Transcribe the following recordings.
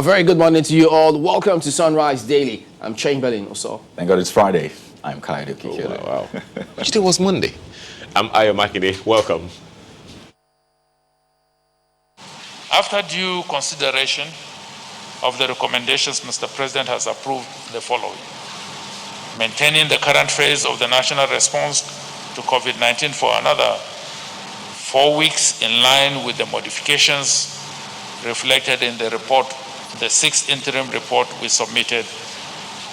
A very good morning to you all. Welcome to Sunrise Daily. I'm Chamberlain also. Thank God it's Friday. I'm Kaido Kikele. Wow. Today was Monday. I'm Ayo Makinde. Welcome. After due consideration of the recommendations, Mr. President has approved the following. Maintaining the current phase of the national response to COVID-19 for another 4 weeks in line with the modifications reflected in the report, the 6th interim report we submitted,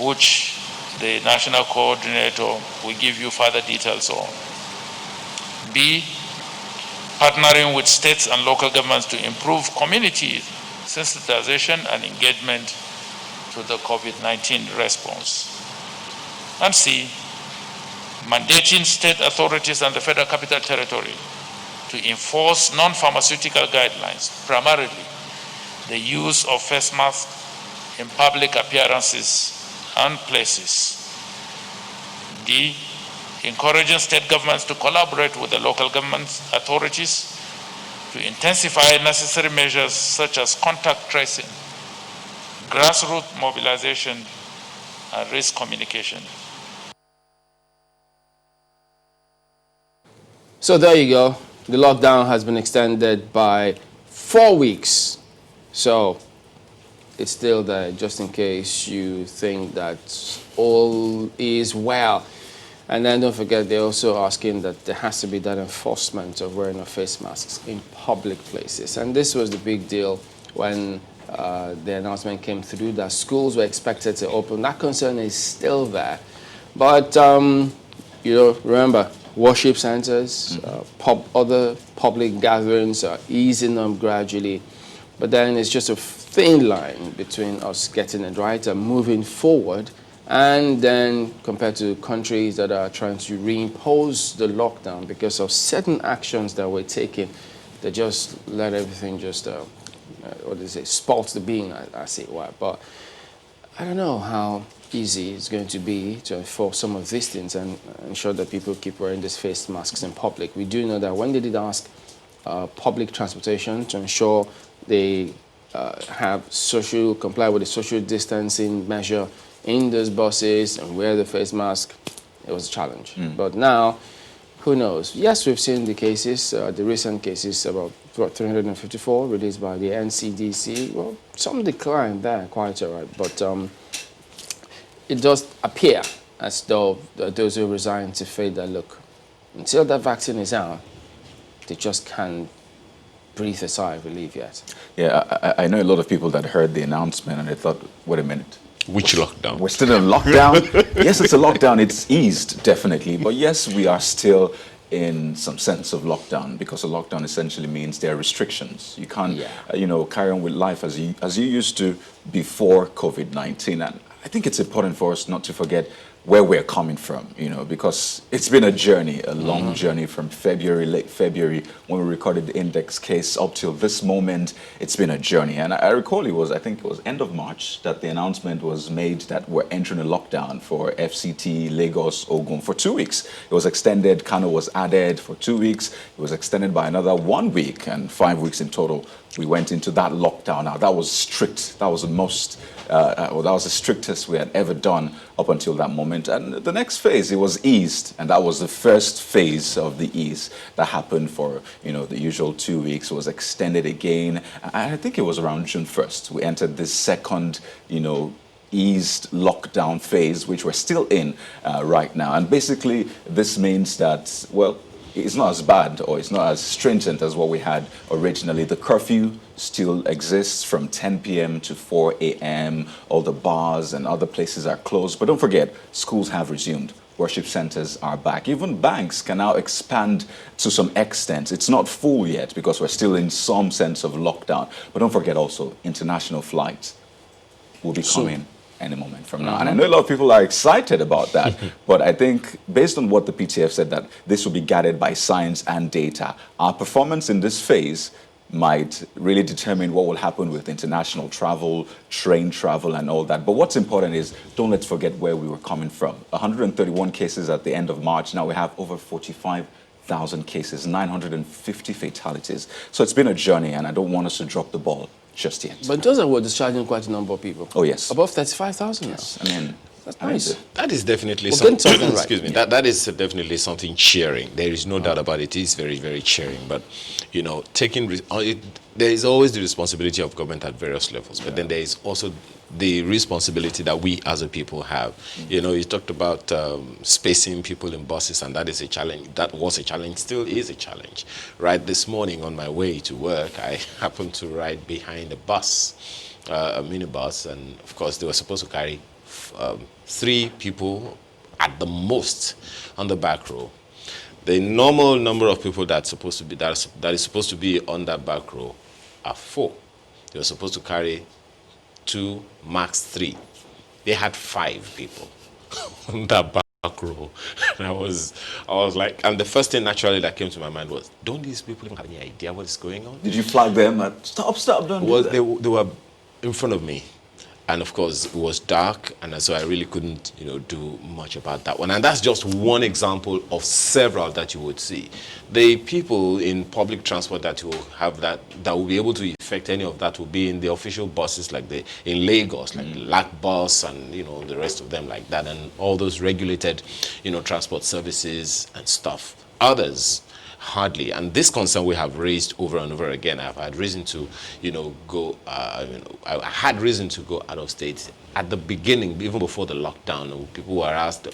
which the national coordinator will give you further details on. B, partnering with states and local governments to improve community sensitization and engagement to the COVID-19 response. And C, mandating state authorities and the Federal Capital Territory to enforce non-pharmaceutical guidelines, primarily the use of face masks in public appearances and places. D, encouraging state governments to collaborate with the local government authorities to intensify necessary measures such as contact tracing, grassroots mobilization, and risk communication. So there you go. The lockdown has been extended by 4 weeks. So it's still there, just in case you think that all is well. And then don't forget, they're also asking that there has to be that enforcement of wearing of face masks in public places. And this was the big deal when the announcement came through that schools were expected to open. That concern is still there. But, remember, worship centers, other public gatherings are easing up gradually. But then it's just a thin line between us getting it right and moving forward, and then compared to countries that are trying to reimpose the lockdown because of certain actions that were taken, they just let everything just, spoils the bean, as it were. But I don't know how easy it's going to be to enforce some of these things and ensure that people keep wearing these face masks in public. We do know that when they did ask public transportation to ensure they comply with the social distancing measure in those buses and wear the face mask, it was a challenge. But now, who knows? Yes, we've seen the cases, the recent cases, about 354 released by the NCDC. Well, some decline there, quite all right. But it does appear as though those who resign to fade that look, until that vaccine is out, they just can't breathe a sigh of relief yet. Yeah, I know a lot of people that heard the announcement and they thought, wait a minute. Which lockdown? We're still in lockdown? Yes, it's a lockdown. It's eased, definitely. But yes, we are still in some sense of lockdown, because a lockdown essentially means there are restrictions. You can't, carry on with life as you used to before COVID-19. And I think it's important for us not to forget where we're coming from, because it's been a journey, a long journey from late February, when we recorded the index case up till this moment. It's been a journey. And I recall I think it was end of March that the announcement was made that we're entering a lockdown for FCT, Lagos, Ogun for 2 weeks. It was extended, Kano was added for 2 weeks. It was extended by another 1 week, and 5 weeks in total. We went into that lockdown. Now, that was strict. That was the most, that was the strictest we had ever done up until that moment. And the next phase, it was eased. And that was the first phase of the ease that happened for, the usual 2 weeks. It was extended again. I think it was around June 1st. We entered this second, eased lockdown phase, which we're still in right now. And basically, this means that, well, it's not as bad or it's not as stringent as what we had originally. The curfew still exists from 10 p.m. to 4 a.m. All the bars and other places are closed. But don't forget, schools have resumed. Worship centers are back. Even banks can now expand to some extent. It's not full yet because we're still in some sense of lockdown. But don't forget also, international flights will be coming any moment from now. And I know a lot of people are excited about that, but I think based on what the PTF said, that this will be guided by science and data, our performance in this phase might really determine what will happen with international travel, train travel, and all that. But what's important is, don't let's forget where we were coming from. 131 cases at the end of March. Now we have over 45 1,000 cases, 950 fatalities. So it's been a journey, and I don't want us to drop the ball just yet. But those are discharging quite a number of people. Oh, yes. Above 35,000 Yes, I mean, that's nice. That is definitely We're getting something. something right. Excuse me. That is definitely something cheering. There is no doubt about it. It is very, very cheering. But you know, there is always the responsibility of government at various levels. But then there is also the responsibility that we as a people have. You know, you talked about spacing people in buses, and that is a challenge. That was a challenge, still is a challenge. Right, this morning on my way to work, I happened to ride behind a bus, a minibus, and of course they were supposed to carry 3 people at the most on the back row. The normal number of people that is supposed to be on that back row are 4. They were supposed to carry 2, max 3. They had 5 people on that back row. And I was like, and the first thing naturally that came to my mind was, don't these people even have any idea what is going on? did you flag them at, stop, don't do that? They were in front of me. And of course, it was dark, and so I really couldn't, do much about that one. And that's just one example of several that you would see. The people in public transport that will have that will be able to effect any of that will be in the official buses, like in Lagos, like the LAC bus, and the rest of them like that, and all those regulated, transport services and stuff. Others, hardly. And this concern we have raised over and over again. I've had reason to, go. I had reason to go out of state at the beginning, even before the lockdown. People were asked,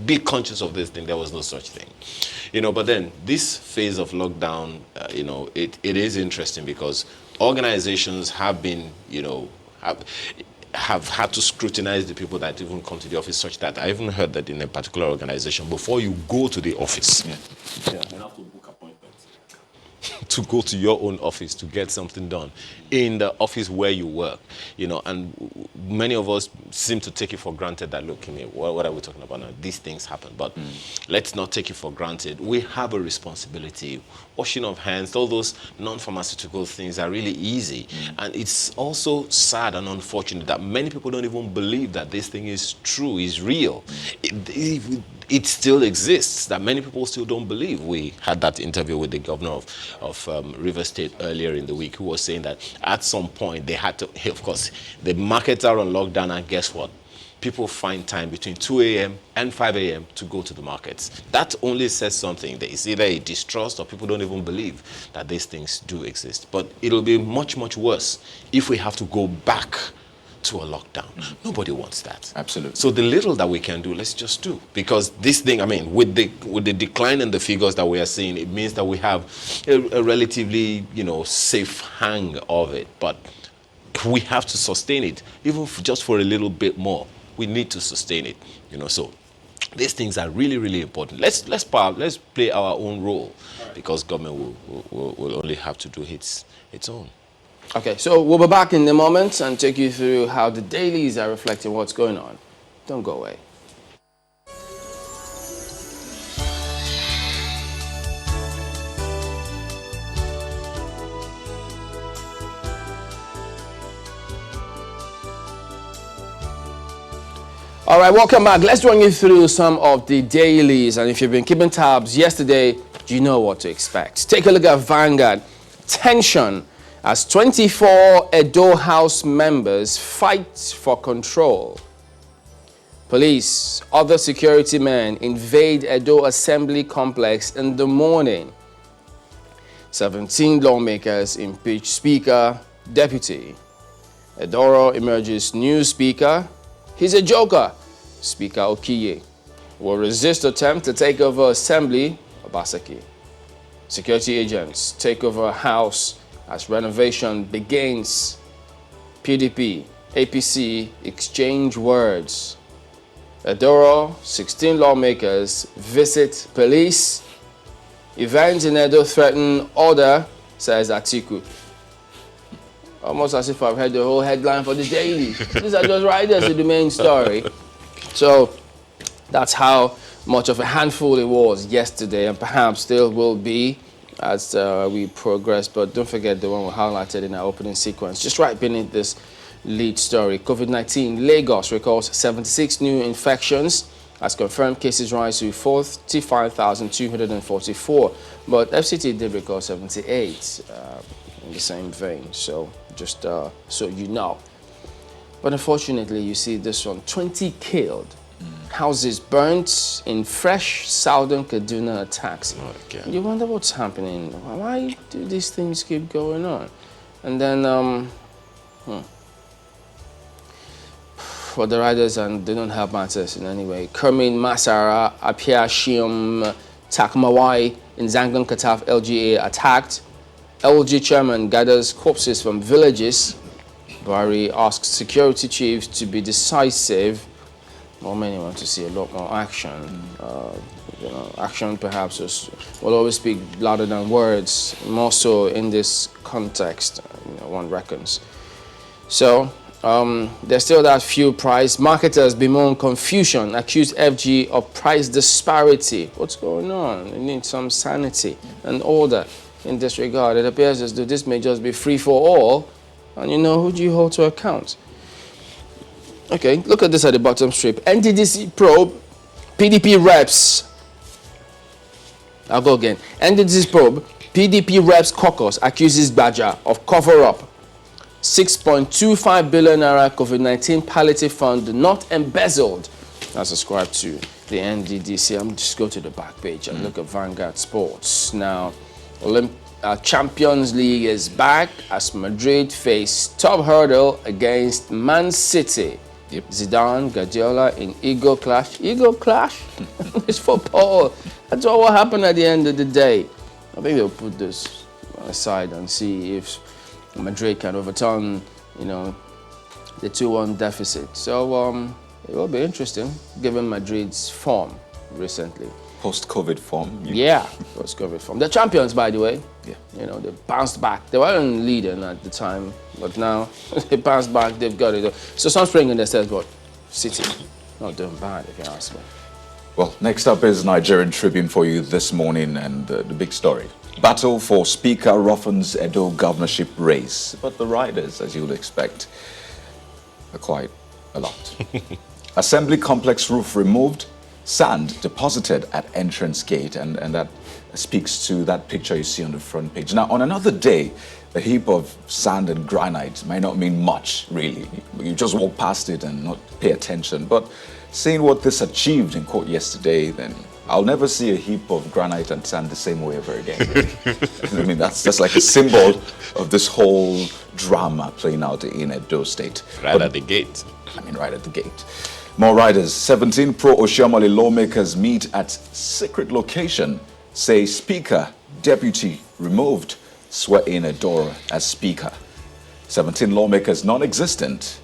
be conscious of this thing. There was no such thing, But then this phase of lockdown, it is interesting because organizations have been, have had to scrutinize the people that even come to the office, such that I even heard that in a particular organization, before you go to the office, you have to book appointments to go to your own office to get something done in the office where you work, and many of us seem to take it for granted that, look, what are we talking about now? These things happen, but let's not take it for granted. We have a responsibility. Washing of hands, all those non-pharmaceutical things are really easy. And it's also sad and unfortunate that many people don't even believe that this thing is true, is real. It still exists, that many people still don't believe. We had that interview with the governor of River State earlier in the week, who was saying that at some point they had to, of course, the markets are on lockdown, and guess what? People find time between 2 a.m. and 5 a.m. to go to the markets. That only says something. There is either a distrust or people don't even believe that these things do exist. But it'll be much, much worse if we have to go back to a lockdown. Nobody wants that. Absolutely. So the little that we can do, let's just do. Because this thing, with the decline in the figures that we are seeing, it means that we have a relatively, safe hang of it. But we have to sustain it, even just for a little bit more. We need to sustain it, So these things are really, really important. Let's play our own role, because government will only have to do its own. Okay, so we'll be back in a moment and take you through how the dailies are reflecting what's going on. Don't go away. All right, welcome back. Let's run you through some of the dailies. And if you've been keeping tabs yesterday, you know what to expect. Take a look at Vanguard. Tension as 24 Edo House members fight for control. Police, other security men invade Edo Assembly Complex in the morning. 17 lawmakers impeach Speaker, Deputy. Edoro emerges new Speaker. He's a joker. Speaker Okiye will resist attempt to take over Assembly, Obaseki. Security agents take over House as renovation begins. PDP, APC exchange words. Edoro, 16 lawmakers visit police. Events in Edo threaten order, says Atiku. Almost as if I've heard the whole headline for the daily. These are just riders to the main story. So that's how much of a handful it was yesterday, and perhaps still will be as we progress. But don't forget the one we highlighted in our opening sequence. Just right beneath this lead story, COVID-19, Lagos records 76 new infections as confirmed cases rise to 45,244, but FCT did record 78 in the same vein, so just so you know. But unfortunately, you see this one, 20 killed, houses burnt in fresh southern Kaduna attacks. Okay. You wonder what's happening. Why do these things keep going on? And then, for the riders, and they don't help matters in any way. Kermin Masara, Apia Shium, Takmawai in Zangon Kataf LGA attacked. LG chairman gathers corpses from villages. Buhari asks security chiefs to be decisive. Well, many want to see a lot more action. Action perhaps will always speak louder than words, more so in this context, one reckons. So, there's still that fuel price. Marketers bemoan confusion, accuse FG of price disparity. What's going on? We need some sanity and order in this regard. It appears as though this may just be free for all, and who do you hold to account? Okay, look at this at the bottom strip. NDDC probe, PDP reps. I'll go again. NDDC probe, PDP reps caucus accuses Badger of cover-up. 6.25 billion naira COVID-19 palliative fund not embezzled. That's ascribed to the NDDC. I'm just go to the back page and look at Vanguard Sports. Now, Champions League is back as Madrid face top hurdle against Man City. Yep. Zidane, Guardiola in ego clash. Ego clash? It's football. That's all what happened at the end of the day. I think they'll put this aside and see if Madrid can overturn, the 2-1 deficit. So it will be interesting, given Madrid's form recently. Post-COVID form. Yeah, post-COVID form. They're champions, by the way. Yeah. They bounced back. They weren't leading at the time, but now they bounced back. They've got it. So some spring in their steps, but City not doing bad, if you ask me. Well, next up is Nigerian Tribune for you this morning, and the big story. Battle for Speaker roughens Edo governorship race. But the riders, as you would expect, are quite a lot. Assembly complex roof removed, sand deposited at entrance gate, and that speaks to that picture you see on the front page. Now, on another day, a heap of sand and granite might not mean much, really. You just walk past it and not pay attention. But seeing what this achieved in court yesterday, then I'll never see a heap of granite and sand the same way ever again. I mean, that's like a symbol of this whole drama playing out in Edo State. Right at the gate. I mean, right at the gate. More riders. 17 pro-Oshiomhole lawmakers meet at secret location. Say Speaker, Deputy removed. Swear in Adora as Speaker. 17 lawmakers non-existent.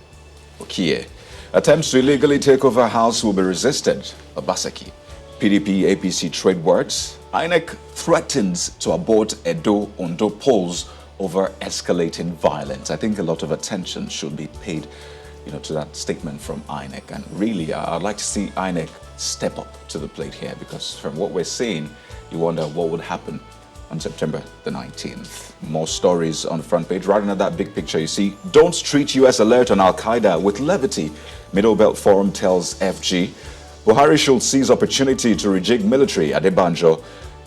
Okie. Attempts to illegally take over House will be resisted. Obaseki. PDP, APC trade words. INEC threatens to abort Edo-Ondo polls over escalating violence. I think a lot of attention should be paid, to that statement from INEC. And really, I'd like to see INEC step up to the plate here, because from what we're seeing, you wonder what would happen on September the 19th. More stories on the front page. Right under that big picture, you see, don't treat U.S. alert on Al-Qaeda with levity. Middle Belt Forum tells FG. Buhari should seize opportunity to rejig military at Adebanjo.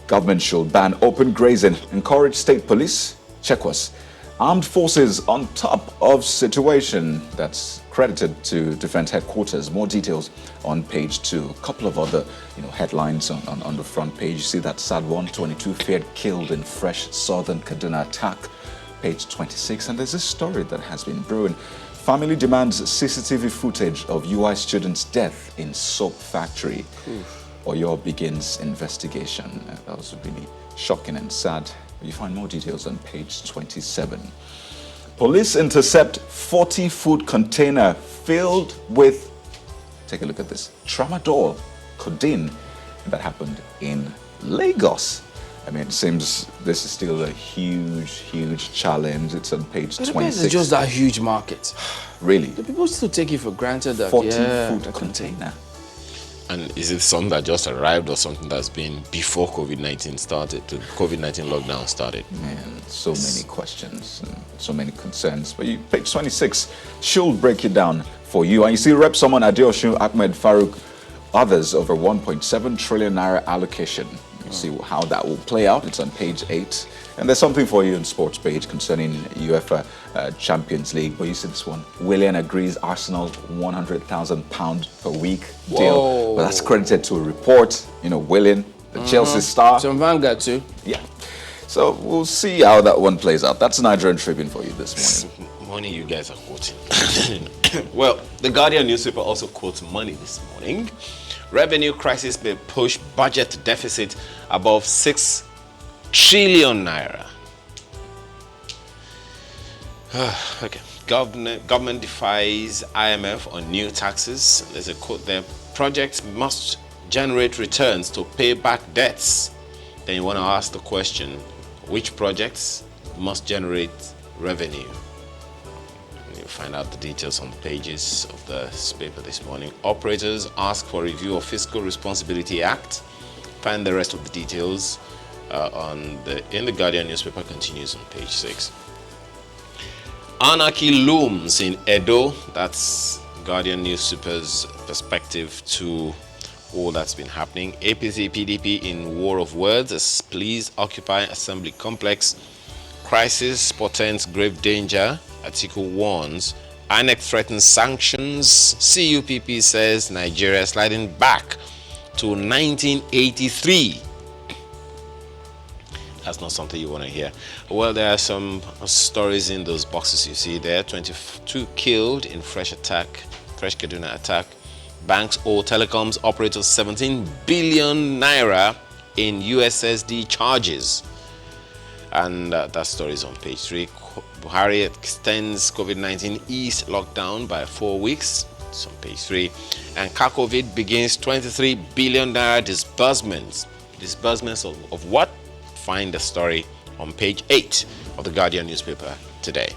Government should ban open grazing. Encourage state police. Checkwas. Armed forces on top of situation. That's credited to Defense Headquarters. More details on page 2. A couple of other headlines on the front page. You see that sad one, 22 feared killed in fresh southern Kaduna attack. Page 26. And there's this story that has been brewing. Family demands CCTV footage of UI student's death in soap factory. Oyo begins investigation. That was really shocking and sad. You find more details on page 27. Police intercept 40 food container filled with, take a look at this, tramadol, codeine. That happened in Lagos. I mean, it seems this is still a huge challenge. It's on page 26. It's just that huge market. Really? The people still take it for granted that 40 food container. And is it something that just arrived or something that's been before COVID-19 started, the COVID-19 lockdown started? Man, so many questions and so many concerns. But page 26, she'll break it down for you. And you see Rep. Someone Adeosun Ahmed Farouk Others over 1.7 trillion naira allocation. You see how that will play out. It's on page 8. And there's something for you on sports page concerning UEFA Champions League. But you see this one. Willian agrees Arsenal £100,000 per week deal. Whoa. But that's credited to a report. You know, Willian, the Chelsea star. Some Vanguard too. Yeah. So we'll see how that one plays out. That's Nigerian Tribune for you this morning. Money you guys are quoting. Well, the Guardian newspaper also quotes money this morning. Revenue crisis may push budget deficit above 6 trillion naira. Okay. Government defies IMF on new taxes. There's a quote there. Projects must generate returns to pay back debts. Then you want to ask the question, which projects must generate revenue? You'll find out the details on the pages of the paper this morning. Operators ask for review of Fiscal Responsibility Act. Find the rest of the details in the Guardian newspaper. Continues on page 6. Anarchy looms in Edo. That's Guardian newspaper's perspective to all that's been happening. APC PDP in war of words as police occupy assembly complex. Crisis portends grave danger. Atiku warns. INEC threatens sanctions. CUPP says Nigeria sliding back to 1983. That's not something you want to hear. Well, there are some stories in those boxes you see there. 22 killed in fresh Kaduna attack. Banks owe telecoms operators 17 billion naira in USSD charges. And that story is on page 3. Buhari extends COVID-19 ease lockdown by 4 weeks. It's on page 3. And COVID begins 23 billion naira disbursements. Disbursements of what? Find the story on page 8 of the Guardian newspaper today.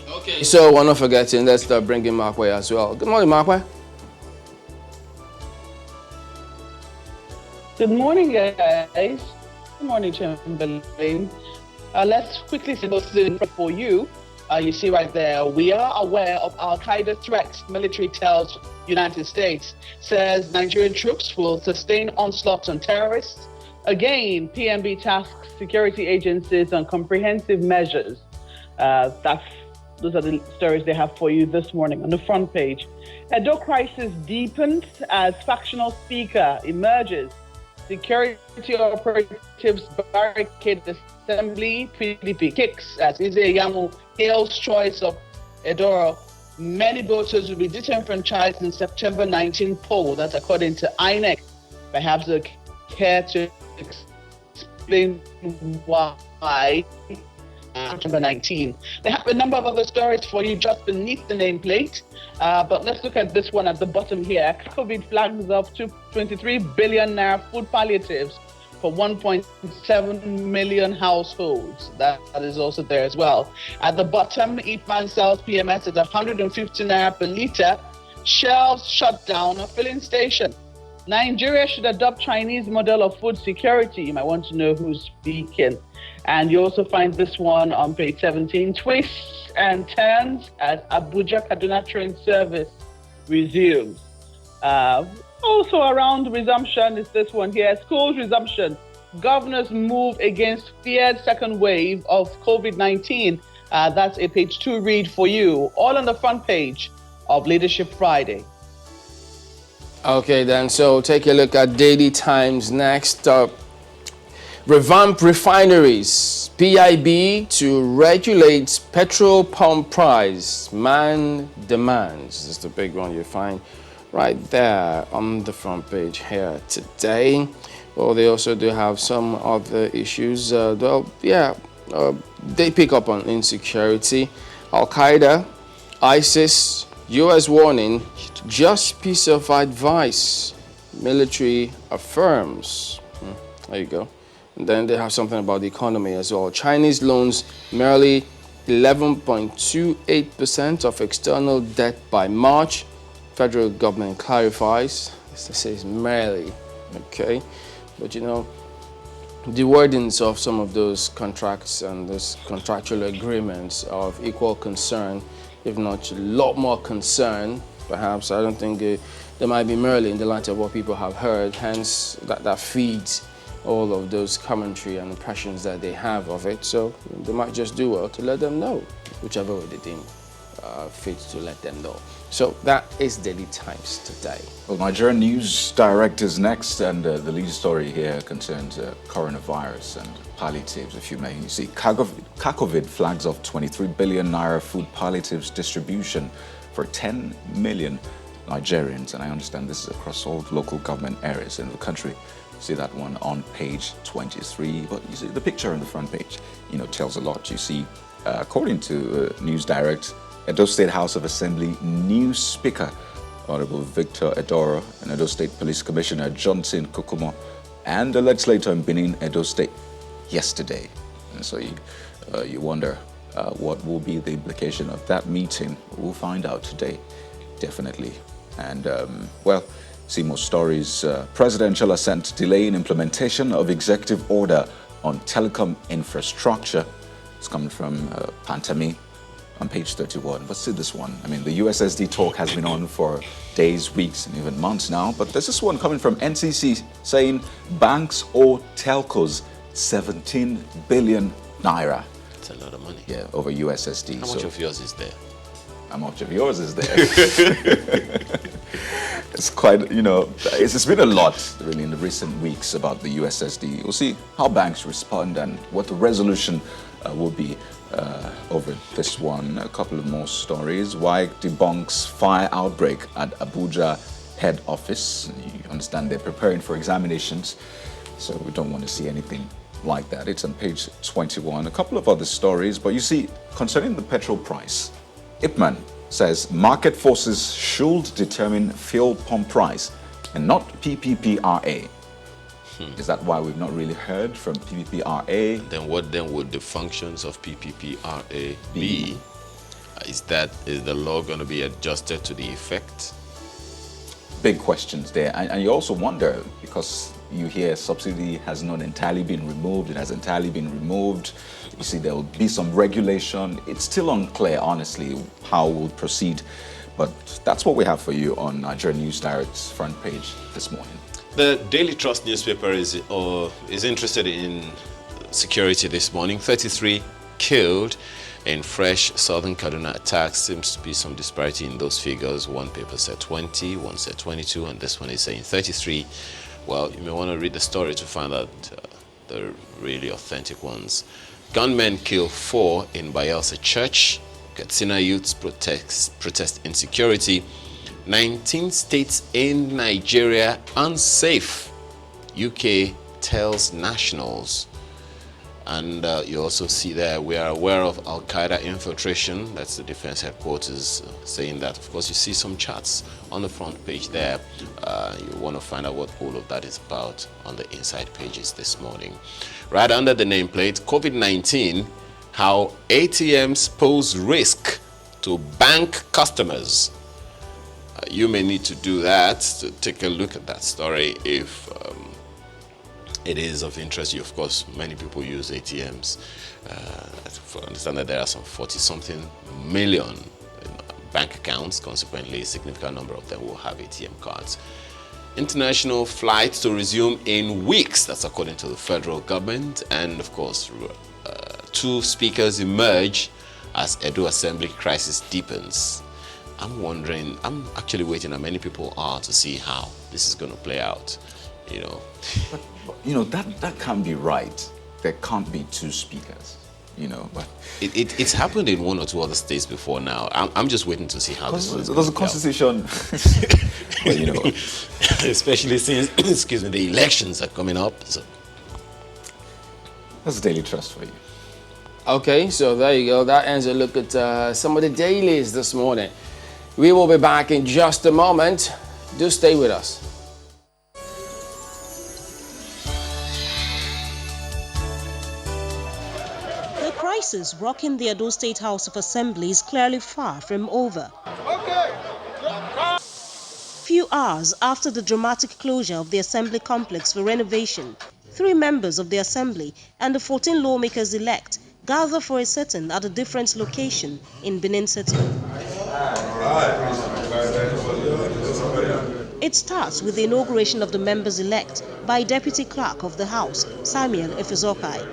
Okay. So we're not forgetting, let's start bringing Markway as well. Good morning, Markway. Good morning, guys. Good morning, Chamberlain. Let's quickly see what's in for you. You see right there, we are aware of Al-Qaeda threats. Military tells United States, says Nigerian troops will sustain onslaughts on terrorists. Again, PNB tasks security agencies on comprehensive measures. Those are the stories they have for you this morning on the front page. Edo crisis deepens as factional speaker emerges. Security operatives barricade assembly. PDP kicks as Ize hails choice of Edoro. Many voters will be disenfranchised in September 19 poll. That's according to INEC. Perhaps they care to explain why. September 19. They have a number of other stories for you just beneath the nameplate. But let's look at this one at the bottom here. COVID flags up to 23 billion naira food palliatives for 1.7 million households. That is also there as well. At the bottom, Ipman sells PMS at 150 naira per litre. Shelves shut down a filling station. Nigeria should adopt Chinese model of food security. You might want to know who's speaking. And you also find this one on page 17. Twists and turns as Abuja Kaduna train service resumes. Also around resumption is this one here. Schools resumption. Governors move against feared second wave of COVID-19. That's a page 2 read for you. All on the front page of Leadership Friday. Okay, then, so take a look at Daily Times next. Revamp refineries. PIB to regulate petrol pump price. Man demands. This is the big one you find right there on the front page here today. Well, they also do have some other issues. They pick up on insecurity. Al-Qaeda, ISIS, U.S. warning, just piece of advice. Military affirms. There you go. And then they have something about the economy as well. Chinese loans merely 11.28% of external debt by March. Federal government clarifies. This says merely, okay? But you know, the wordings of some of those contracts and those contractual agreements are of equal concern, if not a lot more concern, perhaps. I don't think there might be merely in the light of what people have heard, hence that feeds all of those commentary and impressions that they have of it. So they might just do well to let them know, whichever way they deem fit to let them know. So that is Daily Times today. Well, Nigerian News Direct is next, and the lead story here concerns coronavirus and palliatives, if you may. You see, Kakovid flags off 23 billion naira food palliatives distribution for 10 million Nigerians, and I understand this is across all local government areas in the country. See that one on page 23, but you see the picture on the front page, tells a lot. You see, according to News Direct, Edo State House of Assembly new Speaker, Honorable Victor Edoro, and Edo State Police Commissioner Johnson Kokumo, and the legislator in Benin, Edo State, yesterday. And so you wonder what will be the implication of that meeting. We'll find out today, definitely. And, see more stories. Presidential assent delay in implementation of executive order on telecom infrastructure. It's coming from Pantami on page 31. But see this one. I mean, the USSD talk has been on for days, weeks, and even months now. But there's this one coming from NCC saying banks owe telcos 17 billion naira. That's a lot of money. Yeah, over USSD. How much of yours is there? How much of yours is there? It's quite, it's been a lot really in the recent weeks about the USSD. We'll see how banks respond and what the resolution will be over this one. A couple of more stories. WAEC debunks fire outbreak at Abuja head office. You understand they're preparing for examinations, so we don't want to see anything like that. It's on page 21. A couple of other stories, but you see, concerning the petrol price, Ipman says market forces should determine fuel pump price and not PPPRA. Is that why we've not really heard from PPPRA? Then what then would the functions of PPPRA be? Is the law going to be adjusted to the effect? Big questions there. And you also wonder, because you hear subsidy has not entirely been removed, it has entirely been removed. You see, there will be some regulation. It's still unclear, honestly, how we'll proceed. But that's what we have for you on Nigerian News Direct's front page this morning. The Daily Trust newspaper is interested in security this morning. 33 killed in fresh Southern Kaduna attacks. Seems to be some disparity in those figures. One paper said 20, one said 22, and this one is saying 33. Well, you may want to read the story to find out the really authentic ones. Gunmen kill 4 in Bayelsa Church. Katsina youths protest insecurity. 19 states in Nigeria unsafe. UK tells nationals. And you also see there, we are aware of Al-Qaeda infiltration. That's the defense headquarters saying that. Of course, you see some charts on the front page there. You want to find out what all of that is about on the inside pages this morning. Right under the nameplate, COVID-19, how ATMs pose risk to bank customers. You may need to do that, to take a look at that story if it is of interest. You, of course, many people use ATMs. I understand that there are some 40-something million bank accounts. Consequently, a significant number of them will have ATM cards. International flights to resume in weeks. That's according to the federal government. And, of course, 2 speakers emerge as Edo Assembly crisis deepens. I'm actually waiting, and many people are, to see how this is going to play out. But that can't be right. There can't be 2 speakers, but it's happened in 1 or 2 other states before now. I'm just waiting to see how this is going there's to a play constitution. Well, especially since the elections are coming up. So. That's Daily Trust for you. Okay, so there you go. That ends a look at some of the dailies this morning. We will be back in just a moment. Do stay with us. The crisis rocking the Edo State House of Assembly is clearly far from over. Few hours after the dramatic closure of the Assembly complex for renovation, 3 members of the Assembly and the 14 lawmakers-elect gather for a sitting at a different location in Benin City. It starts with the inauguration of the members-elect by Deputy Clerk of the House, Samuel Efezokai.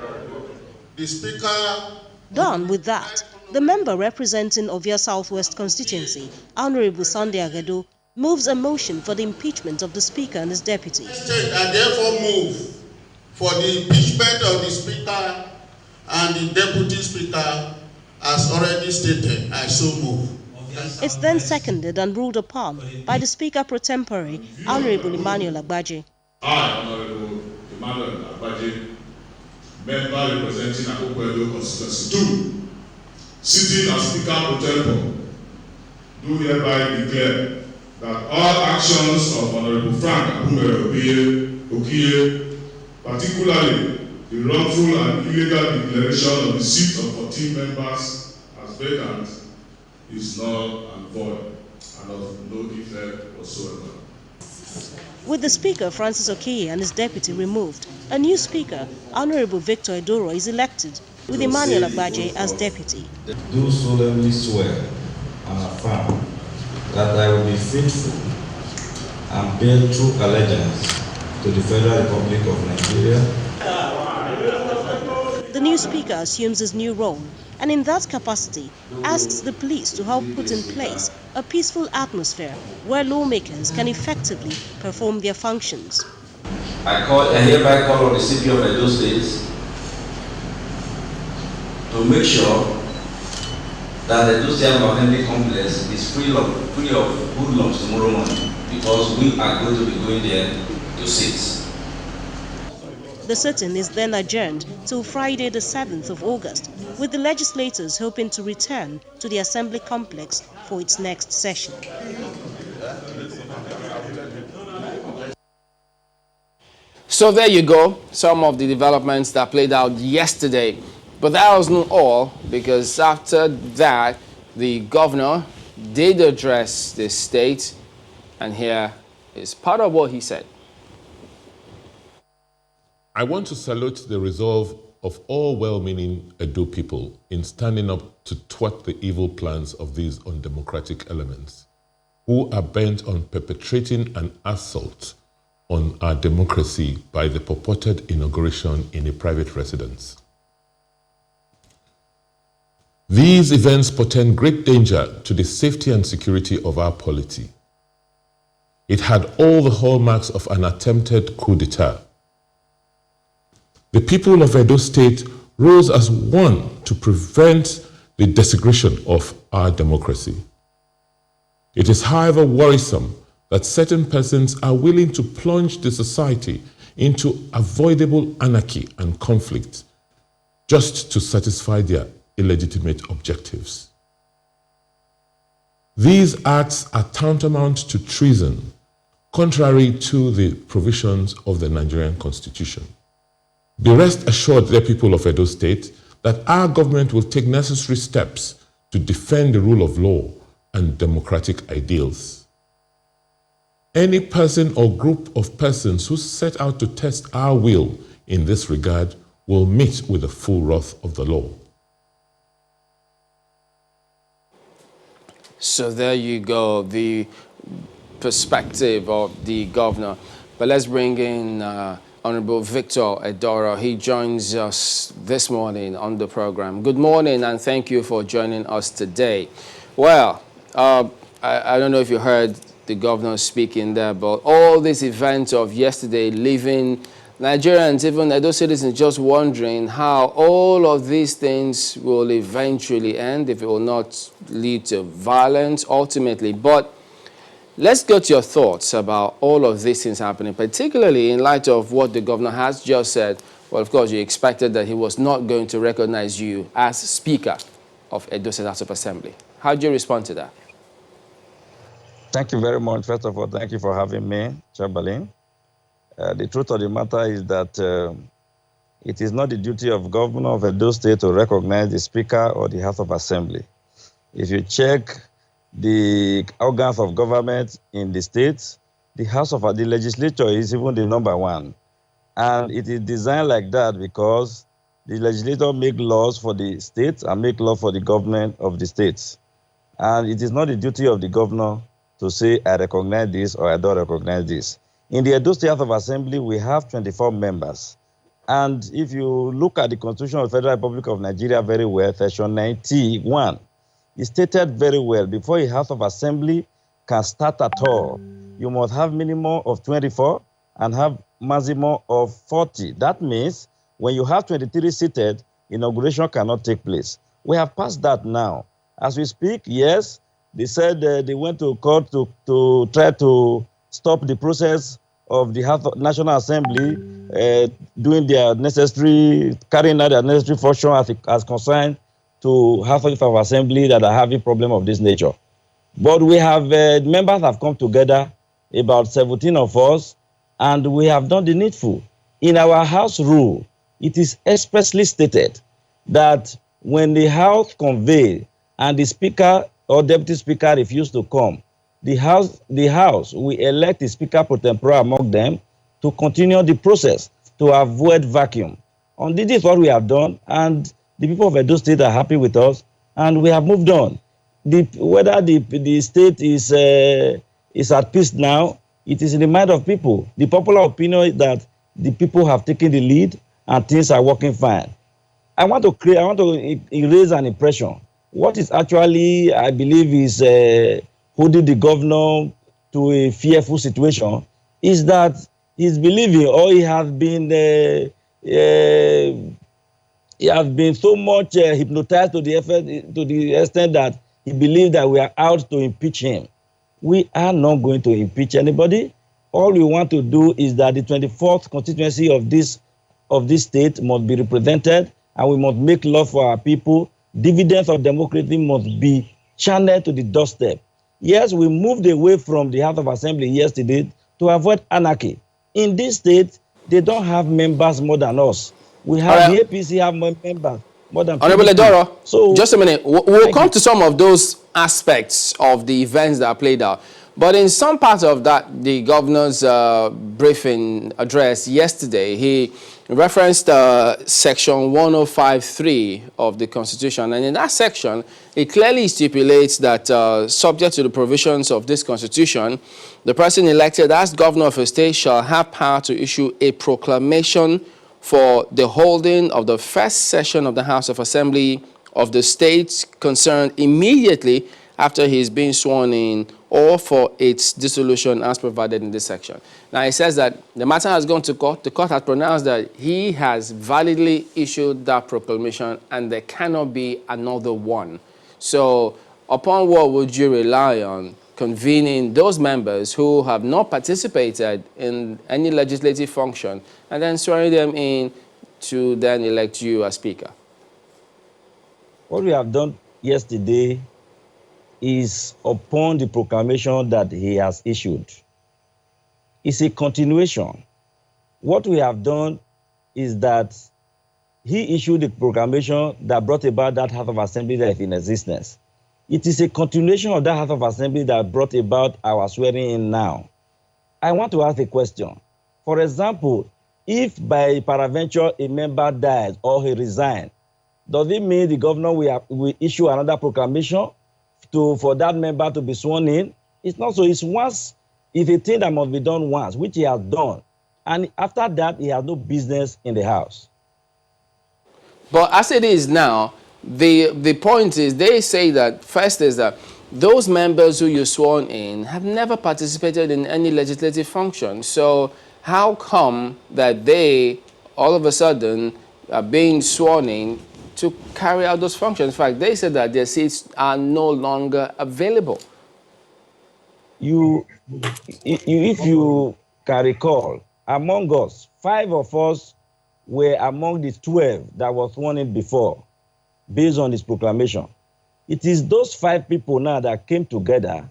The Speaker... Done with that, the member representing Ovia Southwest constituency, Honorable Sunday Agado, moves a motion for the impeachment of the Speaker and his deputy. I therefore move for the impeachment of the Speaker and the Deputy Speaker as already stated. I so move. It's then seconded and ruled upon by the Speaker pro tempore, Honorable Emmanuel Agbaje. I, Honorable Emmanuel Agbaje, member representing Akoko constituency 2, sitting as Speaker pro tempore, do hereby declare that all actions of Honorable Frank Abumere Okiye, particularly the wrongful and illegal declaration of the seat of 14 members as vacant, is null and void and of no effect whatsoever. With the Speaker, Francis Okiye, and his deputy removed, a new Speaker, Honorable Victor Edoro, is elected, with Emmanuel Agbaje as deputy. Do solemnly swear and affirm that I will be faithful and bear true allegiance to the Federal Republic of Nigeria. The new Speaker assumes his new role, and in that capacity asks the police to help put in place a peaceful atmosphere where lawmakers can effectively perform their functions. I hereby call on the City of Edo State to make sure that the Edo State Assembly complex is free of hoodlums tomorrow morning, because we are going to be going there to sit. The sitting is then adjourned till Friday the 7th of August, with the legislators hoping to return to the Assembly complex for its next session. So there you go, some of the developments that played out yesterday. But that wasn't all, because after that, the governor did address the state, and here is part of what he said. I want to salute the resolve of all well-meaning Edo people in standing up to thwart the evil plans of these undemocratic elements, who are bent on perpetrating an assault on our democracy by the purported inauguration in a private residence. These events portend great danger to the safety and security of our polity. It had all the hallmarks of an attempted coup d'etat. The people of Edo State rose as one to prevent the desecration of our democracy. It is, however, worrisome that certain persons are willing to plunge the society into avoidable anarchy and conflict just to satisfy their illegitimate objectives. These acts are tantamount to treason, contrary to the provisions of the Nigerian Constitution. Be rest assured, dear people of Edo State, that our government will take necessary steps to defend the rule of law and democratic ideals. Any person or group of persons who set out to test our will in this regard will meet with the full wrath of the law. So there you go, the perspective of the governor. But let's bring in Honorable Victor Edoro. He joins us this morning on the program. Good morning, and thank you for joining us today. Well, I don't know if you heard the governor speaking there, but all these events of yesterday leaving Nigerians, even Edo citizens, just wondering how all of these things will eventually end, if it will not lead to violence ultimately. But let's get your thoughts about all of these things happening, particularly in light of what the governor has just said. Well, of course, you expected that he was not going to recognize you as Speaker of Edo State House of Assembly. How do you respond to that? Thank you very much. First of all, thank you for having me, Chamberlain. The truth of the matter is that it is not the duty of governor of Edo State to recognize the Speaker or the House of Assembly. If you check the organs of government in the states, the the legislature is even the number one. And it is designed like that because the legislature make laws for the states and make law for the government of the states. And it is not the duty of the governor to say, I recognize this or I don't recognize this. In the Edo State House of Assembly, we have 24 members. And if you look at the Constitution of the Federal Republic of Nigeria very well, Section 91, it stated very well, before a House of Assembly can start at all, you must have minimum of 24 and have maximum of 40. That means when you have 23 seated, inauguration cannot take place. We have passed that now. As we speak, yes, they said they went to court to try to stop the process of the National Assembly doing their necessary, carrying out their necessary function as concerned to House of Assembly that are having problem of this nature. But we have, members have come together, about 17 of us, and we have done the needful. In our House rule, it is expressly stated that when the House convenes and the Speaker or Deputy Speaker refuse to come, the House will elect the Speaker pro tempore among them to continue the process to avoid vacuum. And this is what we have done, and the people of Edo State are happy with us, and we have moved on. Whether the state is at peace now, it is in the mind of people. The popular opinion is that the people have taken the lead and things are working fine. I want to erase an impression. What is actually, I believe, is holding the governor to a fearful situation is that he's believing, or he has been so much hypnotized to the extent that he believes that we are out to impeach him. We are not going to impeach anybody. All we want to do is that the 24th constituency of this state must be represented, and we must make law for our people. Dividends of democracy must be channeled to the doorstep. Yes, we moved away from the House of Assembly yesterday to avoid anarchy. In this state, they don't have members more than us. We have the APC have more members more than Honorable PDP. Edoro, So just a minute. We'll come to some of those aspects of the events that are played out. But in some parts of that, the governor's briefing address yesterday, he referenced section 105.3 of the Constitution. And in that section, it clearly stipulates that subject to the provisions of this Constitution, the person elected as governor of a state shall have power to issue a proclamation for the holding of the first session of the House of Assembly of the state concerned immediately after he is being sworn in, or for its dissolution as provided in this section. Now, it says that the matter has gone to court. The court has pronounced that he has validly issued that proclamation and there cannot be another one. So, upon what would you rely on convening those members who have not participated in any legislative function and then swearing them in to then elect you as Speaker? what we have done yesterday is upon the proclamation that he has issued. It's a continuation. What we have done is that he issued a proclamation that brought about that House of Assembly that is in existence. It is a continuation of that House of Assembly that brought about our swearing in now. I want to ask a question. For example, if by peradventure a member dies or he resigns, does it mean the governor will issue another proclamation for that member to be sworn in? It's not so. It's a thing that must be done once, which he has done. And after that, he has no business in the House. But as it is now, the point is, they say that first is that those members who you sworn in have never participated in any legislative function. So how come that they all of a sudden are being sworn in to carry out those functions? In fact, they said that their seats are no longer available. If you can recall, among us, 5 of us were among the 12 that was sworn in before, based on this proclamation. It is those 5 people now that came together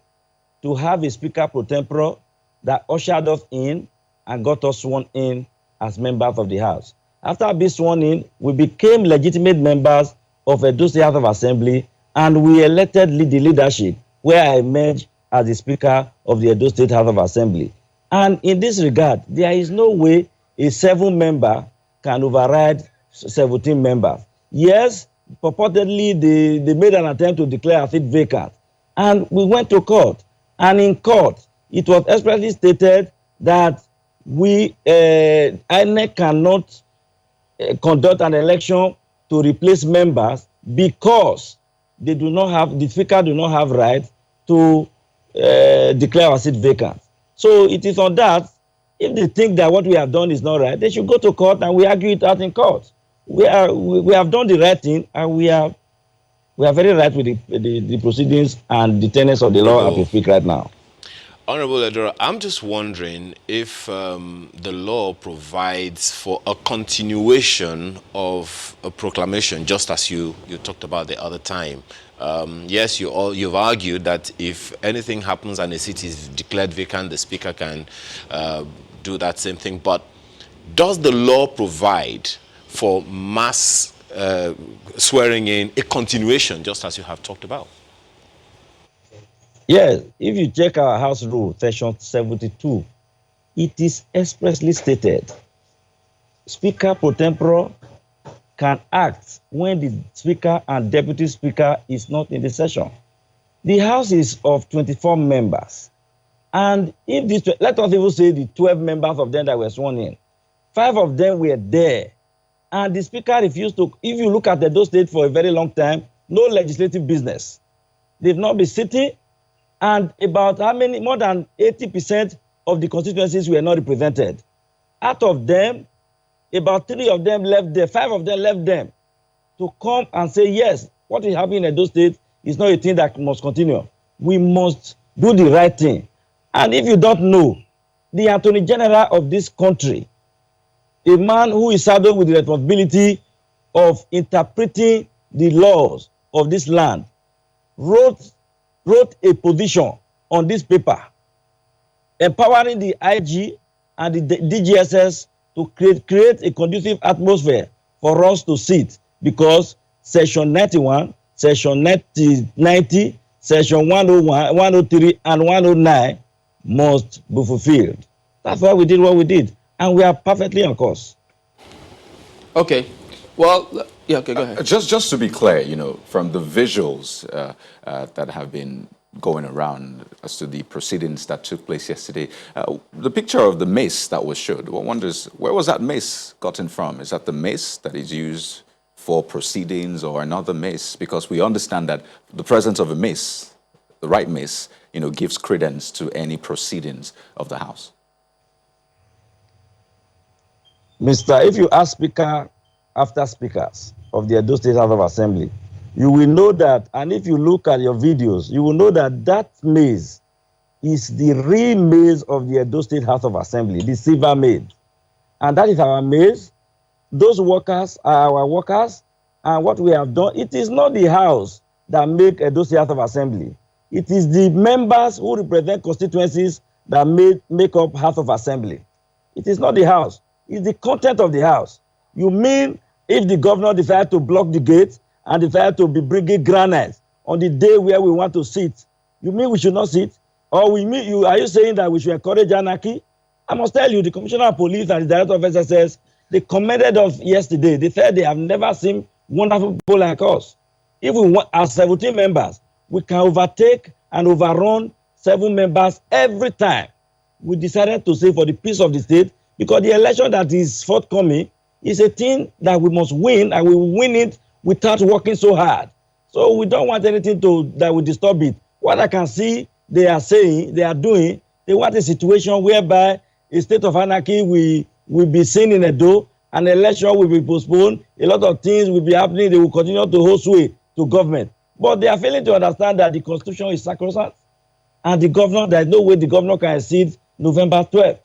to have a speaker pro tempore that ushered us in and got us sworn in as members of the House. After being sworn in, we became legitimate members of Edo State House of Assembly, and we elected the leadership, where I emerged as the Speaker of the Edo State House of Assembly. And in this regard, there is no way a 7-member can override 17 members. Yes, purportedly, they made an attempt to declare a seat vacant. And we went to court. And in court, it was expressly stated that INEC cannot conduct an election to replace members because they do not have, the speaker do not have right to declare our seat vacant. So it is on that. If they think that what we have done is not right, they should go to court and we argue it out in court. We have done the right thing, and we are very right with the proceedings and the tenets of the law as we speak right now. Honorable Edora, I'm just wondering if the law provides for a continuation of a proclamation, just as you talked about the other time. Yes, you've argued that if anything happens and a seat is declared vacant, the speaker can do that same thing. But does the law provide for mass swearing in, a continuation, just as you have talked about? Yes, if you check our House Rule, Section 72, it is expressly stated, Speaker pro tempore can act when the Speaker and Deputy Speaker is not in the session. The House is of 24 members. And if this, let us even say the 12 members of them that were sworn in, 5 of them were there. And the Speaker refused to, if you look at those states for a very long time, no legislative business. They've not been sitting. And about how many, more than 80% of the constituencies were not represented. Out of them, about 3 of them left there, 5 of them left them to come and say, yes, what is happening in those states is not a thing that must continue. We must do the right thing. And if you don't know, the Attorney General of this country, a man who is saddled with the responsibility of interpreting the laws of this land, wrote a position on this paper, empowering the IG and the DGSS to create a conducive atmosphere for us to sit, because Section 91, Section 90, Section 101, 103, and 109 must be fulfilled. That's why we did what we did, and we are perfectly on course. Okay. Well, yeah, okay, go ahead. Just to be clear, you know, from the visuals that have been going around as to the proceedings that took place yesterday, the picture of the mace that was showed, one wonders, where was that mace gotten from? Is that the mace that is used for proceedings or another mace? Because we understand that the presence of a mace, the right mace, you know, gives credence to any proceedings of the House. If you ask Speaker after speakers of the Edo State House of Assembly, you will know that, and if you look at your videos, you will know that that maze is the real maze of the Edo State House of Assembly, the silver maze. And that is our maze. Those workers are our workers. And what we have done, it is not the House that make Edo State House of Assembly. It is the members who represent constituencies that make up House of Assembly. It is not the House. It's the content of the House. You mean if the governor decides to block the gate and decides to be bringing granite on the day where we want to sit, you mean we should not sit? Or are you saying that we should encourage anarchy? I must tell you, the Commissioner of Police and the Director of SSS, they commended us yesterday. They said they have never seen wonderful people like us. If we want, as 17 members, we can overtake and overrun 7 members every time. We decided to say for the peace of the state, because the election that is forthcoming is a thing that we must win, and we will win it without working so hard. So we don't want anything that will disturb it. What I can see they are saying, they are doing, they want a situation whereby a state of anarchy will be seen in Edo, an election will be postponed, a lot of things will be happening, they will continue to hold sway to government. But they are failing to understand that the Constitution is sacrosanct, and the governor, there is no way the governor can exceed November 12th.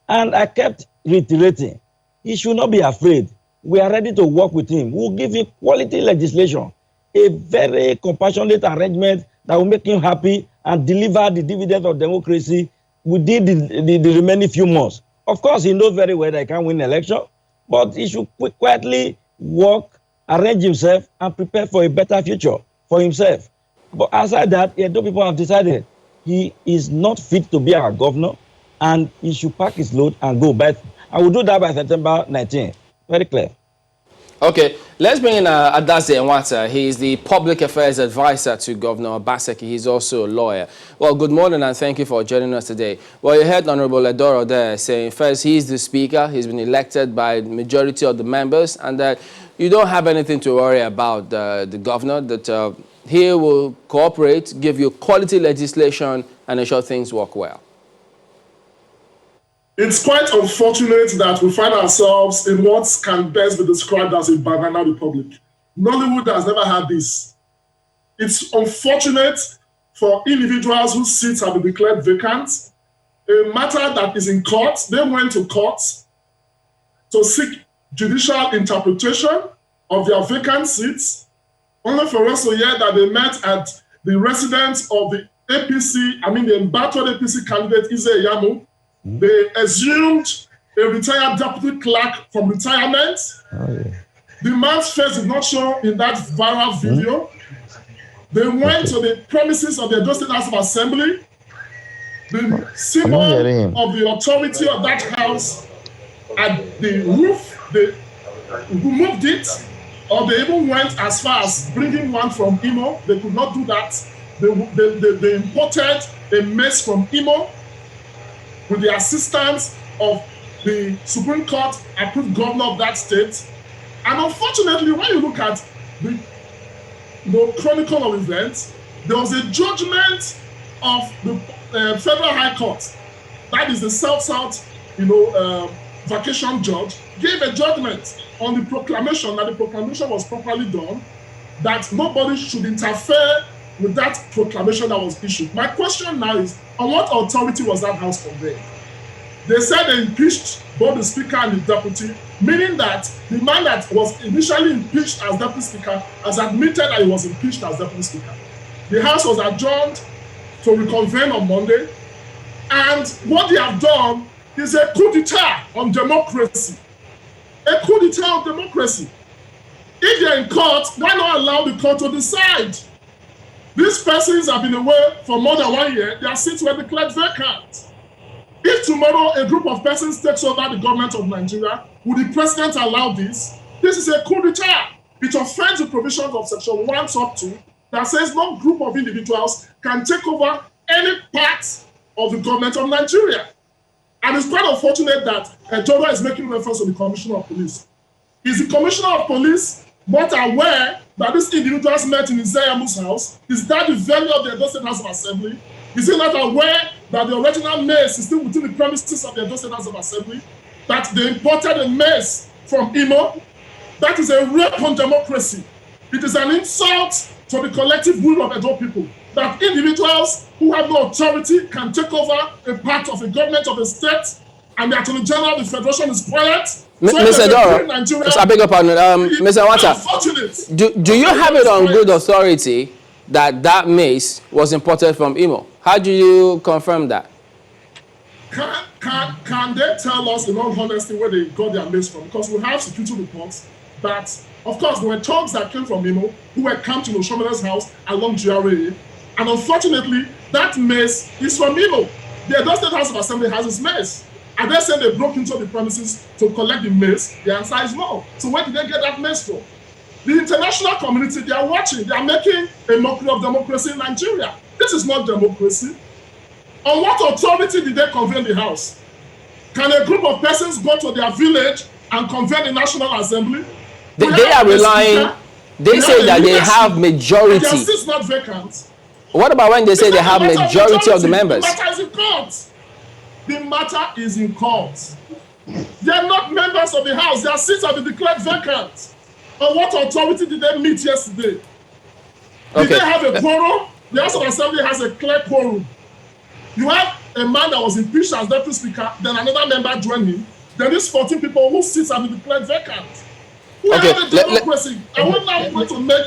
And I kept reiterating, he should not be afraid. We are ready to work with him. We'll give him quality legislation, a very compassionate arrangement that will make him happy and deliver the dividend of democracy within the remaining few months. Of course, he knows very well that he can't win an election, but he should quietly work, arrange himself, and prepare for a better future for himself. But aside that, Edo people have decided he is not fit to be our governor, and he should pack his load and go. But I will do that by September 19. Very clear. Okay, let's bring in Adaze Nwata. He is the Public Affairs Advisor to Governor Obaseki. He's also a lawyer. Well, good morning and thank you for joining us today. Well, you heard Honorable Edoro there saying, first, he's the Speaker. He's been elected by the majority of the members, and that you don't have anything to worry about the governor, that he will cooperate, give you quality legislation, and ensure things work well. It's quite unfortunate that we find ourselves in what can best be described as a banana republic. Nollywood has never had this. It's unfortunate for individuals whose seats have been declared vacant. A matter that is in court, they went to court to seek judicial interpretation of their vacant seats, only for us to hear that they met at the residence of the APC, the embattled APC candidate, Ize Yamu. They assumed a retired deputy clerk from retirement. The man's face is not shown in that viral video. They went to the premises of the Edo State House of Assembly. The symbol of the authority of that house at the roof, they removed it, or they even went as far as bringing one from Imo. They could not do that. They imported a mace from Imo with the assistance of the Supreme Court approved governor of that state. And unfortunately, when you look at the chronicle of events, there was a judgment of the Federal High Court, that is the South-South, vacation judge, gave a judgment on the proclamation, that the proclamation was properly done, that nobody should interfere with that proclamation that was issued. My question now is, on what authority was that house conveyed? They said they impeached both the speaker and the deputy, meaning that the man that was initially impeached as deputy speaker has admitted that he was impeached as deputy speaker. The house was adjourned to reconvene on Monday, and what they have done is a coup d'etat on democracy. A coup d'etat on democracy. If they're in court, why not allow the court to decide? These persons have been away for more than 1 year. Their seats were declared vacant. If tomorrow a group of persons takes over the government of Nigeria, would the president allow this? This is a coup d'etat. It offends the provisions of Section 1 sub 2 that says no group of individuals can take over any part of the government of Nigeria. And it's quite unfortunate that Jodo is making reference to the Commissioner of Police. Is the Commissioner of Police not aware that these individuals met in Izayamu's house? Is that the venue of the Edo State House of Assembly? Is he not aware that the original mace is still within the premises of the Edo State House of Assembly? That they imported a mace from Imo? That is a rape on democracy. It is an insult to the collective will of Edo people. That individuals who have no authority can take over a part of the government of the state, and the Attorney General of the Federation is quiet. Mr. Doro, I beg your pardon, Mr. Nwata, do you have it on good authority that mace was imported from Imo? How do you confirm that? Can they tell us in all honesty where they got their mace from? Because we have security reports that, of course, there were thugs that came from Imo who were camped in Oshomeda's house along GRA. And unfortunately, that mace is from Imo. The Edo State House of Assembly has its mace. And they said they broke into the premises to collect the mace. The answer is no. So where did they get that mace from? The international community, they are watching. They are making a mockery of democracy in Nigeria. This is not democracy. On what authority did they convene the house? Can a group of persons go to their village and convene the National Assembly? They are relying, they say that they have majority. Their seats not vacant. What about when they say they have majority of the members? The matter is in court. The matter is in court. They are not members of the House. Their seats have been declared vacant. On what authority did they meet yesterday? Did they have a quorum? The House of Assembly has a clear quorum. You have a man that was impeached as deputy speaker, then another member joined him. Then these 14 people whose seats have been declared vacant. We have a democracy. I want now to make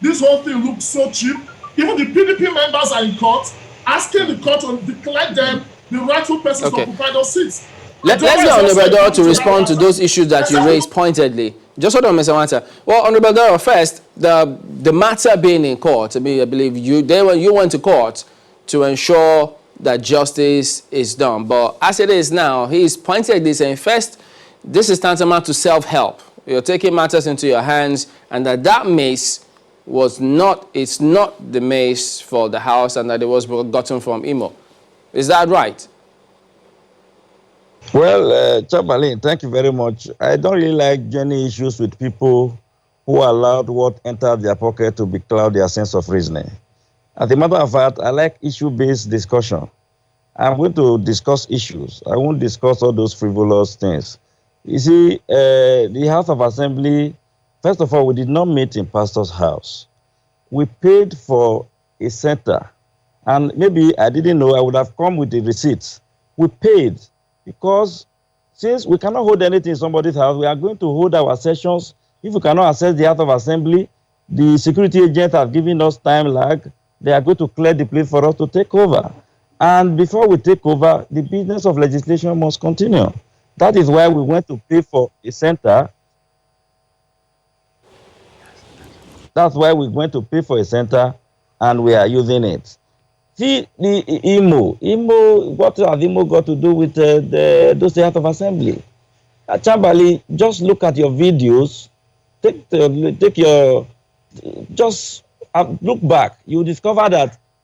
this whole thing look so cheap. Even the PDP members are in court, asking the court to declare them the rightful persons to occupy those seats. Let's get Honorable Doro to respond to those issues that you raised pointedly. Just hold on, Mr. Nwata. Well, Honorable Doro, first, the matter being in court, I believe you went to court to ensure that justice is done. But as it is now, he's pointed this saying, first, this is tantamount to self-help. you're taking matters into your hands, and that mace it's not the mace for the house, and that it was gotten from Imo. Is that right? Well, Chabalin, thank you very much. I don't really like any issues with people who allowed what entered their pocket to becloud their sense of reasoning. As a matter of fact, I like issue-based discussion. I'm going to discuss issues. I won't discuss all those frivolous things. You see, the House of Assembly, first of all, we did not meet in pastor's house. We paid for a center, and maybe I didn't know, I would have come with the receipts. We paid because since we cannot hold anything in somebody's house, we are going to hold our sessions. If we cannot access the House of Assembly, the security agents have given us time lag. They are going to clear the place for us to take over. And before we take over, the business of legislation must continue. That is why we went to pay for a center. That's why we went to pay for a center, and we are using it. See, the IMO, what has IMO got to do with those House of Assembly? Chambali, just look at your videos, just look back. You discover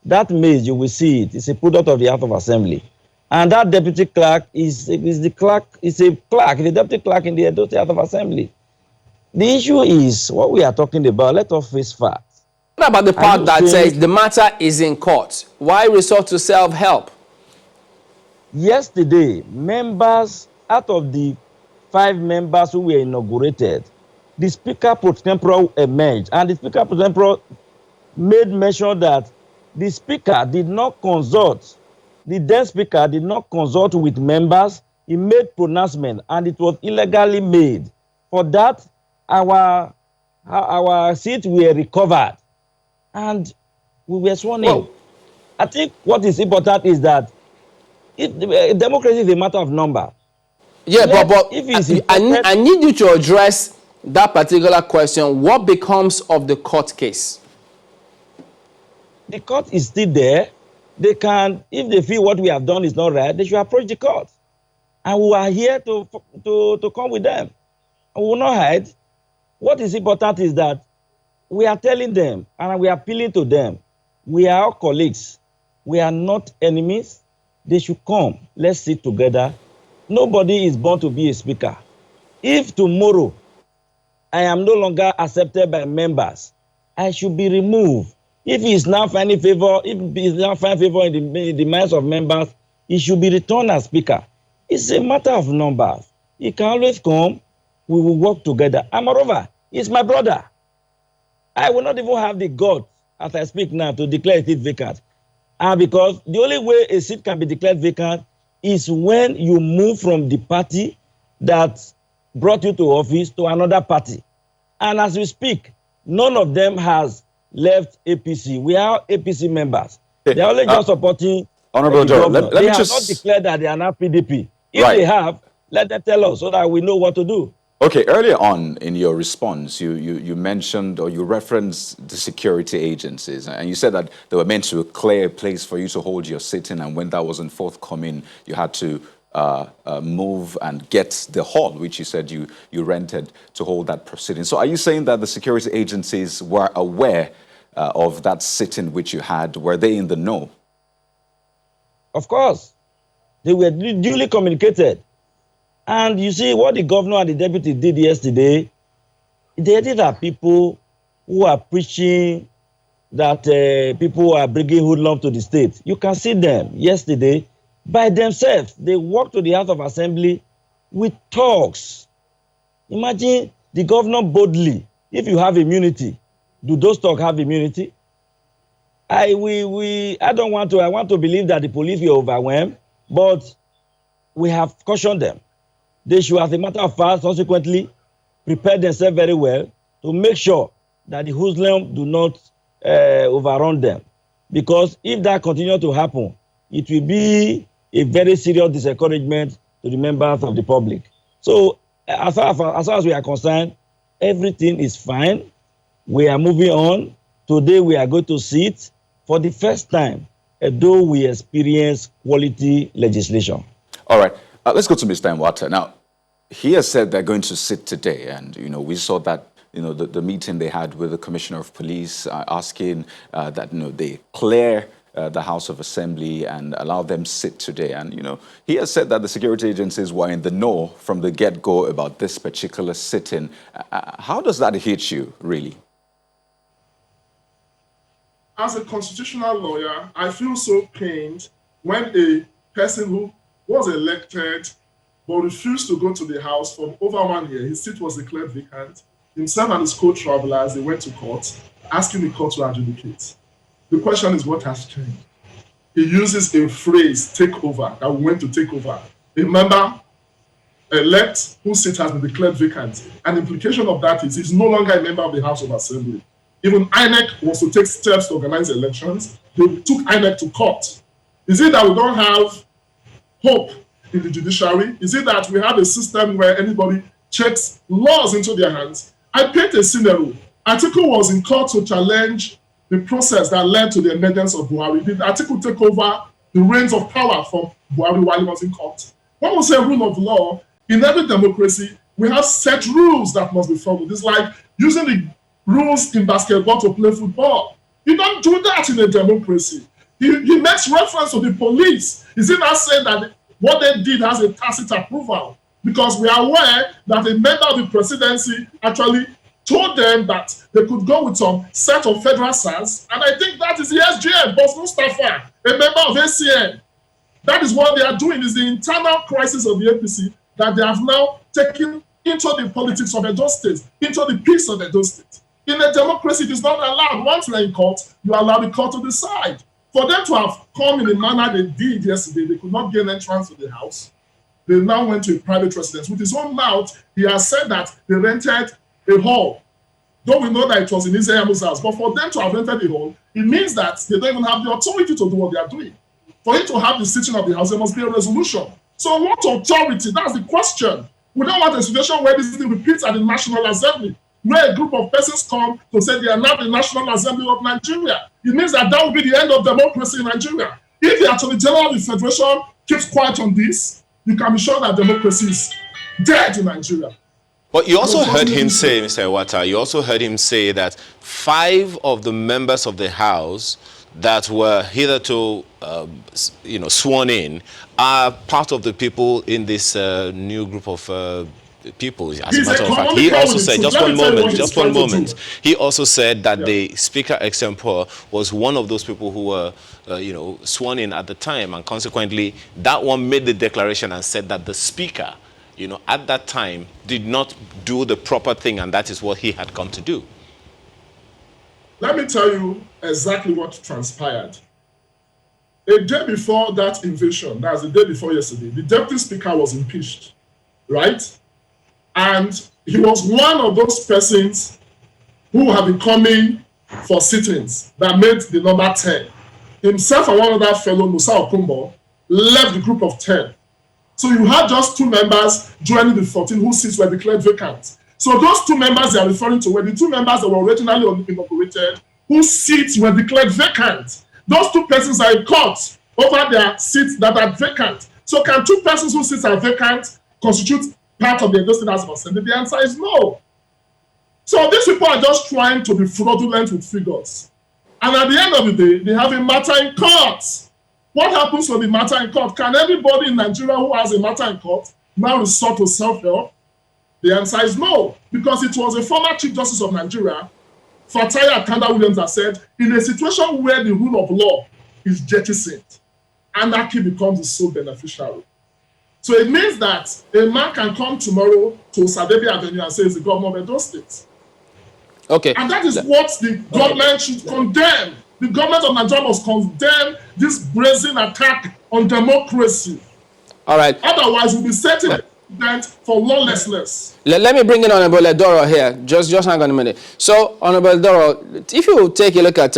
that maze, you will see it. It's a product of the House of Assembly. And that deputy clerk is a deputy clerk in the Edo State House of Assembly. The issue is what we are talking about. Let us face facts. What about the part that says the matter is in court? Why resort to self-help? Yesterday, members, out of the 5 members who were inaugurated, the Speaker pro tempore emerged, and the Speaker pro tempore made mention that the Speaker did not consult, the then Speaker did not consult with members. He made pronouncement, and it was illegally made. For that, our seats were recovered, and we were sworn in. I think what is important is that democracy is a matter of number. Yeah, but I need you to address that particular question. What becomes of the court case? The court is still there. They can, if they feel what we have done is not right, they should approach the court. And we are here to come with them. And we will not hide. What is important is that we are telling them and we are appealing to them. We are all colleagues. We are not enemies. They should come. Let's sit together. Nobody is born to be a speaker. If tomorrow I am no longer accepted by members, I should be removed. If he is now finding favor, in the minds of members, he should be returned as speaker. It's a matter of numbers. He can always come. We will work together. And moreover, he's my brother. I will not even have the guts, as I speak now, to declare a seat vacant. And because the only way a seat can be declared vacant is when you move from the party that brought you to office to another party. And as we speak, none of them has left APC. We are APC members. They are only just supporting Honorable Joe, let me have not declared that they are not PDP. If they have, let them tell us so that we know what to do. Okay, earlier on in your response, you mentioned or you referenced the security agencies, and you said that they were meant to clear a place for you to hold your sitting, and when that wasn't forthcoming, you had to move and get the hall, which you said you rented to hold that proceeding. So are you saying that the security agencies were aware of that sitting which you had? Were they in the know? Of course. They were duly communicated. And you see what the governor and the deputy did yesterday, they did have people who are preaching that people are bringing hoodlum to the state. You can see them yesterday by themselves. They walked to the House of Assembly with talks. Imagine the governor boldly. If you have immunity, do those talks have immunity? I want to believe that the police were overwhelmed, but we have cautioned them. They should, as a matter of fact, subsequently prepare themselves very well to make sure that the hoodlum do not overrun them. Because if that continues to happen, it will be a very serious disencouragement to the members of the public. So as far as we are concerned, everything is fine. We are moving on. Today we are going to sit for the first time, though we experience quality legislation. All right. Let's go to Mr. Nwata. Now, he has said they're going to sit today, and we saw that the meeting they had with the Commissioner of Police asking that they clear the House of Assembly and allow them sit today. And he has said that the security agencies were in the know from the get-go about this particular sitting. How does that hit you, really? As a constitutional lawyer, I feel so pained when a person who was elected but refused to go to the House for over 1 year, his seat was declared vacant, himself and his co-travelers, they went to court, asking the court to adjudicate. The question is, what has changed? He uses a phrase, take over, that we went to take over. A member elect whose seat has been declared vacant. An implication of that is he's no longer a member of the House of Assembly. Even INEC was to take steps to organize elections. They took INEC to court. Is it that we don't have hope in the judiciary? Is it that we have a system where anybody checks laws into their hands? I paint a scenario. Atiku was in court to challenge the process that led to the emergence of Buhari. Did Atiku take over the reins of power from Buhari while he was in court? When we say rule of law, in every democracy, we have set rules that must be followed. It's like using the rules in basketball to play football. You don't do that in a democracy. He makes reference to the police. Is it not saying that what they did has a tacit approval? Because we are aware that a member of the presidency actually told them that they could go with some set of federal SARS, and I think that is the SGM, Boss Mustafa, a member of ACN. That is what they are doing, is the internal crisis of the APC that they have now taken into the politics of Edo State, into the peace of Edo State. In a democracy, it is not allowed. Once you're in court, you allow the court to decide. For them to have come in the manner they did yesterday, they could not gain entrance to the House. They now went to a private residence. With his own mouth, he has said that they rented a hall. Though we know that it was in Israel's house, but for them to have rented a hall, it means that they don't even have the authority to do what they are doing. For you to have the sitting of the House, there must be a resolution. So what authority? That's the question. We don't want a situation where this thing repeats at the National Assembly, where a group of persons come to say they are not the National Assembly of Nigeria. It means that will be the end of democracy in Nigeria. If the Attorney General of the Federation keeps quiet on this, you can be sure that democracy is dead in Nigeria. But you also heard him say, Mr. Iwata, you also heard him say that 5 of the members of the House that were hitherto, sworn in are part of the people in this new group of people. As a matter of fact, he also said, just one moment. He also said that the Speaker Extempore was one of those people who were, sworn in at the time, and consequently, that one made the declaration and said that the Speaker, at that time, did not do the proper thing, and that is what he had come to do. Let me tell you exactly what transpired. A day before that invasion, that's the day before yesterday, the Deputy Speaker was impeached, right? And he was one of those persons who have been coming for sittings that made the number 10. Himself and one other fellow, Musa Okumbo, left the group of 10. So you had just 2 members joining the 14 whose seats were declared vacant. So those 2 members they are referring to were the 2 members that were originally inaugurated, whose seats were declared vacant. Those 2 persons are in court over their seats that are vacant. So can 2 persons whose seats are vacant constitute part of the Edo State House of Assembly? The answer is no. So these people are just trying to be fraudulent with figures. And at the end of the day, they have a matter in court. What happens to the matter in court? Can everybody in Nigeria who has a matter in court now resort to self-help? The answer is no, because it was a former Chief Justice of Nigeria, Fatai Atanda Williams, that said, in a situation where the rule of law is jettisoned, anarchy becomes the sole beneficiary. So it means that a man can come tomorrow to Sadebi Avenue and say he's the governor of Edo State. Okay. And that is what the government should condemn. The government of Nigeria must condemn this brazen attack on democracy. All right. Otherwise, we'll be setting a precedent for lawlessness. Let me bring in Honorable Edoro here. Just hang on a minute. So, Honorable Edoro, if you take a look at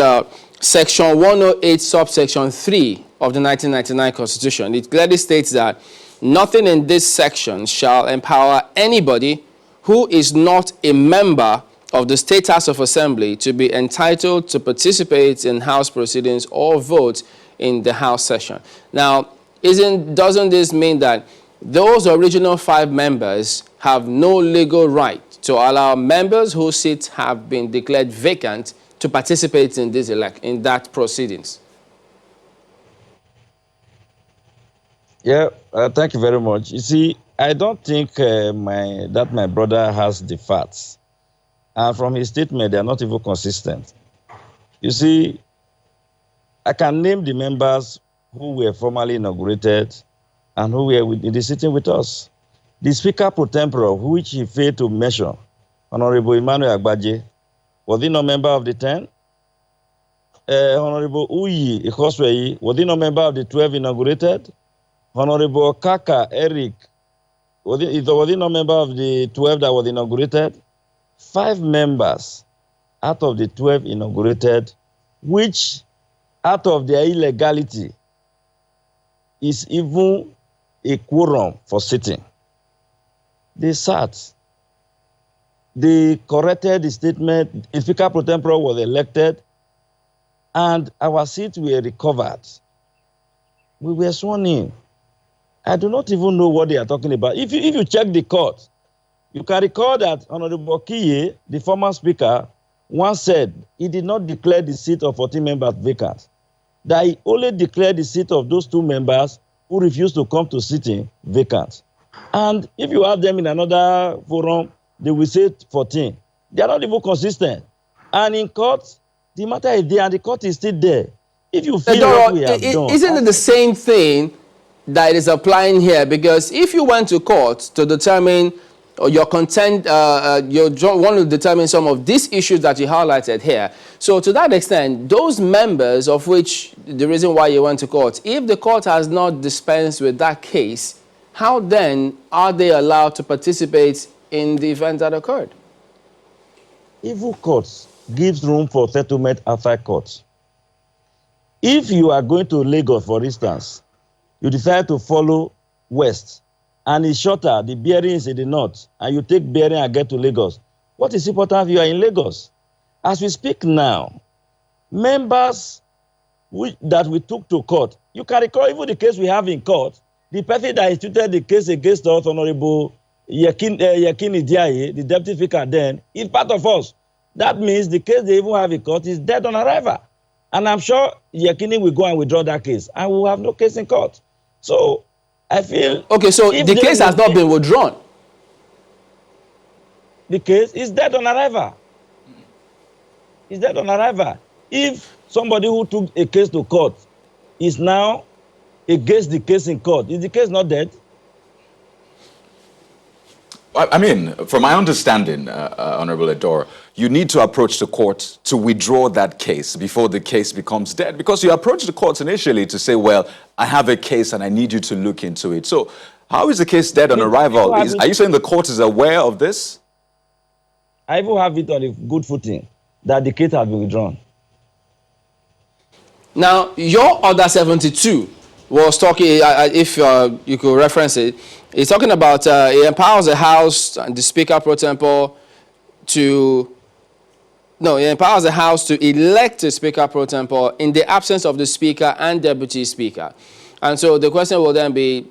Section 108, subsection 3 of the 1999 Constitution, it clearly states that nothing in this section shall empower anybody who is not a member of the State House of Assembly to be entitled to participate in House proceedings or vote in the House session. Now, doesn't this mean that those original 5 members have no legal right to allow members whose seats have been declared vacant to participate in this in that proceedings. Yeah, thank you very much. You see, I don't think that my brother has the facts. And from his statement, they are not even consistent. You see, I can name the members who were formally inaugurated and who were in the sitting with us. The Speaker pro tempore, which he failed to mention, Honorable Emmanuel Agbaje, was he not member of the 10? Honorable Uyi Ikosweyi, was he not member of the 12 inaugurated? Honorable Kaka Eric, was he not member of the 12 that was inaugurated? 5 members out of the 12 inaugurated, which out of their illegality is even a quorum for sitting. They sat. They corrected the statement. The Speaker pro tempore was elected, and our seats were recovered. We were sworn in. I do not even know what they are talking about. If you check the court, you can recall that Honorable Kiye, the former speaker, once said he did not declare the seat of 14 members vacant, that he only declared the seat of those 2 members who refused to come to sitting vacant. And if you have them in another forum, they will say 14. They are not even consistent. And in court, the matter is there and the court is still there. If you feel what we have done... Isn't it the same thing that is applying here? Because if you went to court to determine or your content, you want to determine some of these issues that you highlighted here. So to that extent, those members of which the reason why you went to court, if the court has not dispensed with that case, how then are they allowed to participate in the event that occurred? Evil courts gives room for settlement outside courts. If you are going to Lagos, for instance, you decide to follow west, and it's shorter, the bearing is in the north, and you take bearing and get to Lagos. What is important if you are in Lagos? As we speak now, members that we took to court, you can recall even the case we have in court, the person that instituted the case against us, Honorable Yekini Diaye, the deputy speaker then, is part of us. That means the case they even have in court is dead on arrival. And I'm sure Yekini will go and withdraw that case, and we will have no case in court. So I feel... Okay, so the case has not been withdrawn. The case is dead on arrival. It's dead on arrival. If somebody who took a case to court is now against the case in court, is the case not dead? I mean, from my understanding, Honorable Edor, you need to approach the court to withdraw that case before the case becomes dead, because you approach the courts initially to say, well, I have a case and I need you to look into it. So how is the case dead on arrival? Are you saying the court is aware of this? I will have it on a good footing that the case has been withdrawn. Now, your Order 72 was talking, if you could reference it, it's talking about it empowers the House and the Speaker pro tempore to... No, it empowers the House to elect a Speaker pro tempore in the absence of the Speaker and Deputy Speaker. And so the question will then be,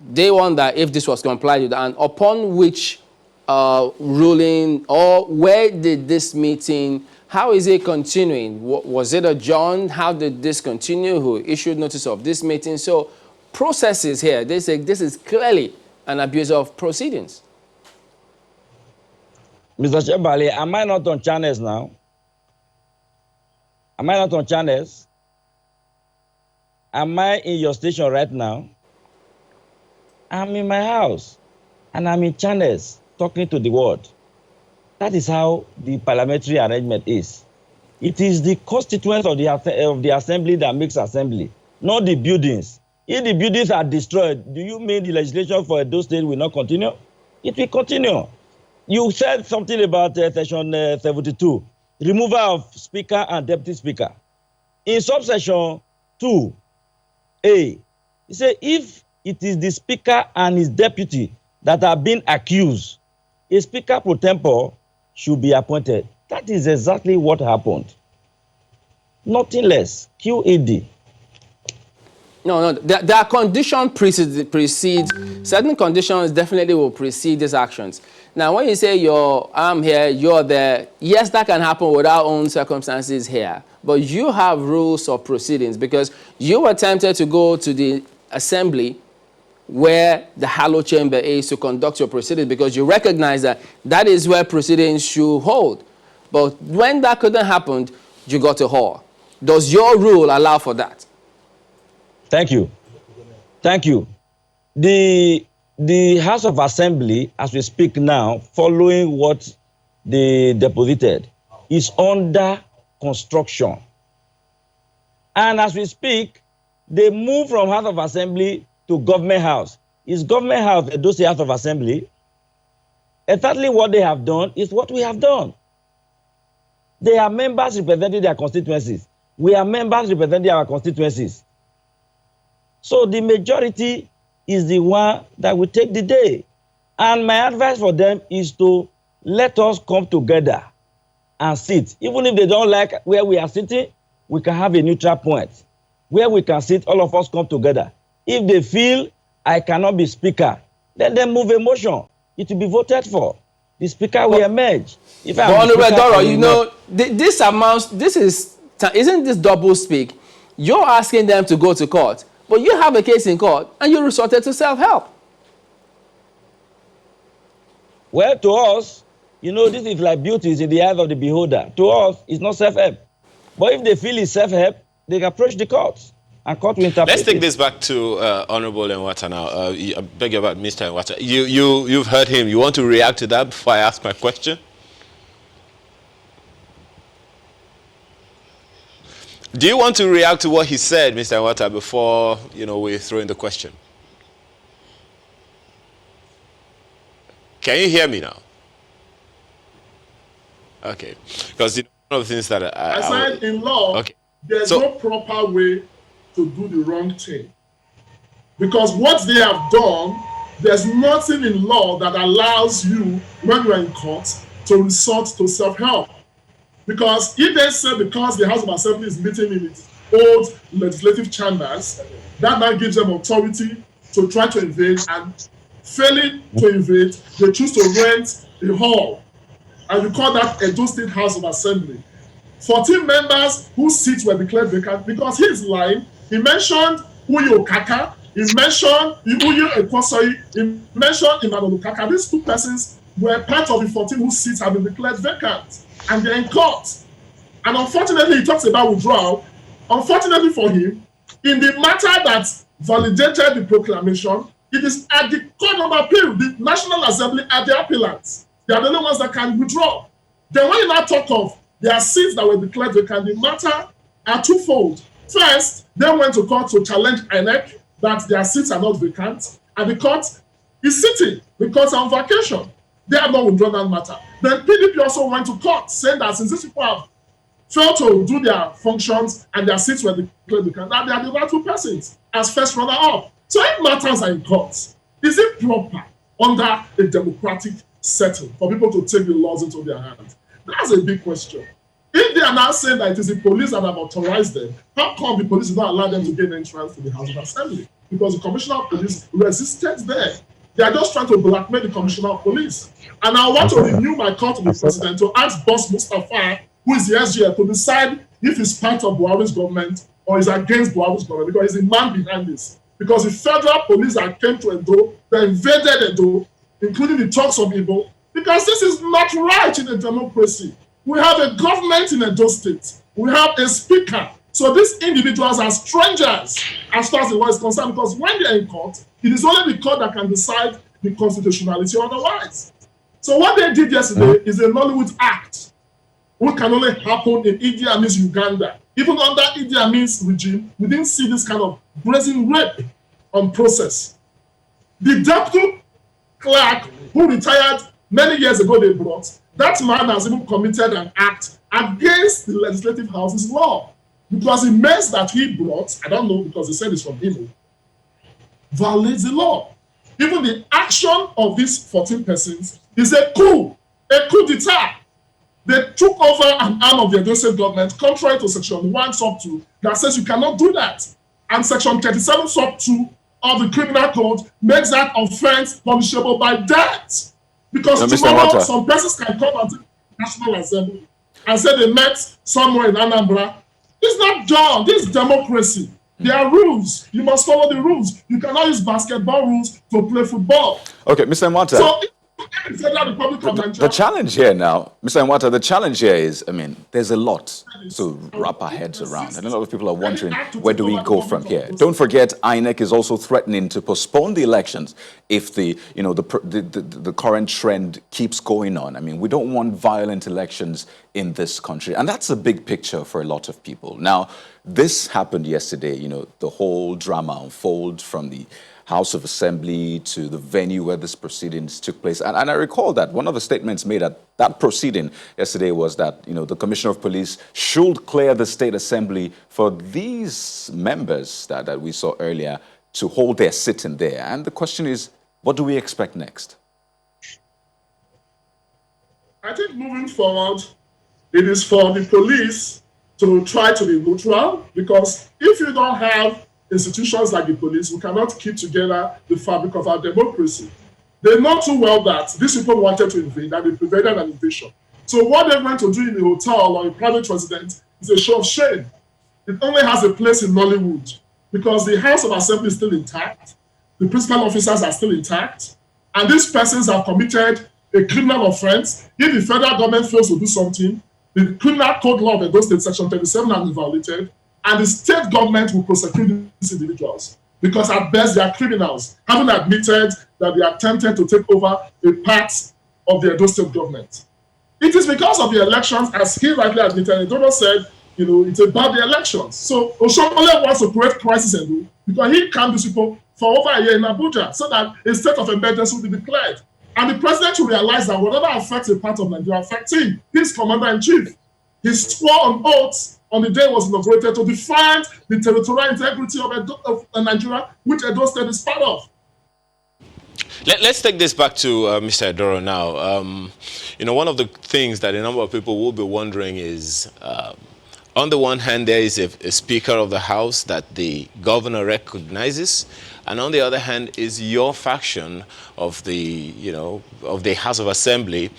they wonder if this was complied with, and upon which ruling, or where did this meeting, how is it continuing? Was it adjourned? How did this continue? Who issued notice of this meeting? So processes here, they say this is clearly an abuse of proceedings. Mr. Chebali, am I not on channels now? Am I not on channels? Am I in your station right now? I'm in my house, and I'm in channels talking to the world. That is how the parliamentary arrangement is. It is the constituents of the assembly that makes assembly, not the buildings. If the buildings are destroyed, do you mean the legislation for Edo State will not continue? It will continue. You said something about section 72, removal of speaker and deputy speaker. In subsection 2A, it says if it is the speaker and his deputy that are being accused, a speaker pro tempore should be appointed. That is exactly what happened. Nothing less. QAD. No, there are conditions precede certain conditions definitely will precede these actions. Now, when you say I'm here, you're there, yes, that can happen with our own circumstances here. But you have rules of proceedings because you were tempted to go to the assembly where the hallowed chamber is to conduct your proceedings because you recognize that that is where proceedings should hold. But when that couldn't happen, you got to hall. Does your rule allow for that? Thank you. Thank you. The House of Assembly, as we speak now, following what they deposited, is under construction. And as we speak, they move from House of Assembly to Government House. Is Government House a State House of Assembly? Exactly what they have done is what we have done. They are members representing their constituencies. We are members representing our constituencies. So the majority is the one that will take the day. And my advice for them is to let us come together and sit. Even if they don't like where we are sitting, we can have a neutral point where we can sit, all of us come together. If they feel I cannot be speaker, let them move a motion. It will be voted for. The speaker will emerge. If isn't this double speak? You're asking them to go to court, but you have a case in court and you resorted to self-help. Well, to us, this is like beauty is in the eyes of the beholder. To us, it's not self-help. But if they feel it's self-help, they can approach the courts and court will interpret. Let's take this back to Honorable Enwata now. I beg you about Mr. Enwata. You've heard him. You want to react to that before I ask my question? Do you want to react to what he said, Mr. Enwata, before we throw in the question? Can you hear me now? Okay, because one of the things that I said in law, okay. There's no proper way to do the wrong thing. Because what they have done, there's nothing in law that allows you, when you're in court, to resort to self-help. Because if they say because the House of Assembly is meeting in its old legislative chambers, that now gives them authority to try to invade, and failing to invade, they choose to rent a hall. And you call that Edo State House of Assembly. 14 members whose seats were declared vacant because he's lying. He mentioned Uyo Kaka, he mentioned Uyo Ekosoi, he mentioned Emmanuel Kaka. These two persons were part of the 14 whose seats have been declared vacant, and they're in court. And unfortunately, he talks about withdrawal. Unfortunately for him, in the matter that validated the proclamation, it is at the Court of Appeal, the National Assembly are the appellants. They are the only ones that can withdraw. Then when you now talk of their seats that were declared vacant, the matter are twofold. First, they went to court to challenge INEC that their seats are not vacant, and the court is sitting because on vacation. They have not withdrawn that matter. Then PDP also went to court saying that since these people have failed to do their functions and their seats were declared vacant, that they are the rightful persons as first runner-up. So if matters are in court, is it proper under a democratic setting for people to take the laws into their hands? That's a big question. If they are now saying that it is the police that have authorized them, how come the police did not allow them to gain entrance to the House of Assembly? Because the Commissioner of Police resisted there. They are just trying to blackmail the Commissioner of Police. And I want to renew my call to the President to ask Boss Mustafa, who is the SGF, to decide if he's part of Buhari's government or is against Buhari's government, because he's the man behind this. Because the federal police that came to Edo, they invaded Edo, including the talks of Igbo, because this is not right in a democracy. We have a government in Edo State. We have a speaker. So these individuals are strangers as far as the law is concerned, because when they are in court, it is only the court that can decide the constitutionality or otherwise. So what they did yesterday is a Nollywood act, which can only happen in Idi Amin's Uganda. Even under Idi Amin's regime, we didn't see this kind of brazen rape on process. The deputy clerk who retired many years ago they brought, that man has even committed an act against the Legislative House's law. Because the mess that he brought, I don't know, because he said it's from him, violates the law. Even the action of these 14 persons is a coup d'etat. They took over an arm of the Edo State government, contrary to Section 1 sub 2, that says you cannot do that. And Section 37 sub 2 of the Criminal Code makes that offense punishable by death. Because tomorrow, some persons can come and the National Assembly and say they met somewhere in Anambra. It's not done. This is democracy. There are rules. You must follow the rules. You cannot use basketball rules to play football. Okay, Mr. Nwata. So, the challenge here now, Mr. Nwata, the challenge here is, I mean, there's a lot to wrap our heads around. And a lot of people are wondering, where do we go from here? Don't forget, INEC is also threatening to postpone the elections if the current trend keeps going on. I mean, we don't want violent elections in this country. And that's a big picture for a lot of people. Now, this happened yesterday, the whole drama unfold from the House of Assembly to the venue where this proceedings took place. And I recall that one of the statements made at that proceeding yesterday was that, the Commissioner of Police should clear the State Assembly for these members that we saw earlier to hold their sitting there. And the question is, what do we expect next? I think moving forward, it is for the police to try to be neutral, because if you don't have institutions like the police, we cannot keep together the fabric of our democracy. They know too well that these people wanted to invade and they prevented an invasion. So what they're going to do in a hotel or a private residence is a show of shame. It only has a place in Nollywood because the House of Assembly is still intact, the principal officers are still intact, and these persons have committed a criminal offense. If the federal government fails to do something, the Criminal Code Law of Edo State, Section 37, has been violated, and the state government will prosecute these individuals because at best they are criminals, having admitted that they attempted to take over a part of the Edo State government. It is because of the elections, as he rightly admitted, Edono said, it's about the elections. So Oshomole wants to create crisis in Edo because he can't do people for over a year in Abuja so that a state of emergency will be declared. And the president will realize that whatever affects a part of Nigeria affects him. He's commander-in-chief. He swore on oath on the day it was inaugurated to defend the territorial integrity of Nigeria, which Edo State is part of. Let's take this back to Mr. Edoro now. One of the things that a number of people will be wondering is, on the one hand, there is a Speaker of the House that the governor recognizes, and on the other hand is your faction of the, of the House of Assembly.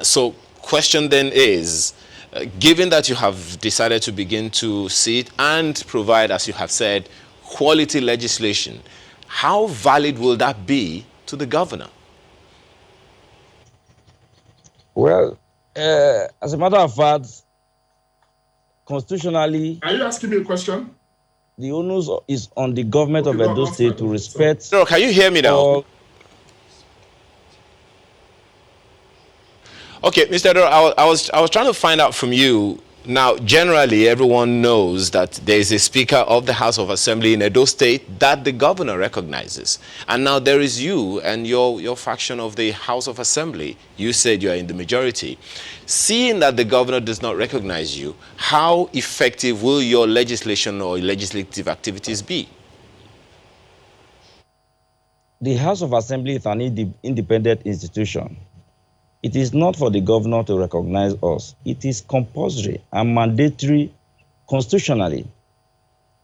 So question then is, given that you have decided to begin to sit and provide, as you have said, quality legislation, how valid will that be to the governor? Well, as a matter of fact, constitutionally... Are you asking me a question? The onus is on the government of Edo State to respect... No, can you hear me now? Okay, Mr. Edoro, I was trying to find out from you. Now, generally, everyone knows that there is a Speaker of the House of Assembly in Edo State that the governor recognizes. And now there is you and your faction of the House of Assembly. You said you are in the majority. Seeing that the governor does not recognize you, how effective will your legislation or legislative activities be? The House of Assembly is an independent institution. It is not for the governor to recognize us. It is compulsory and mandatory constitutionally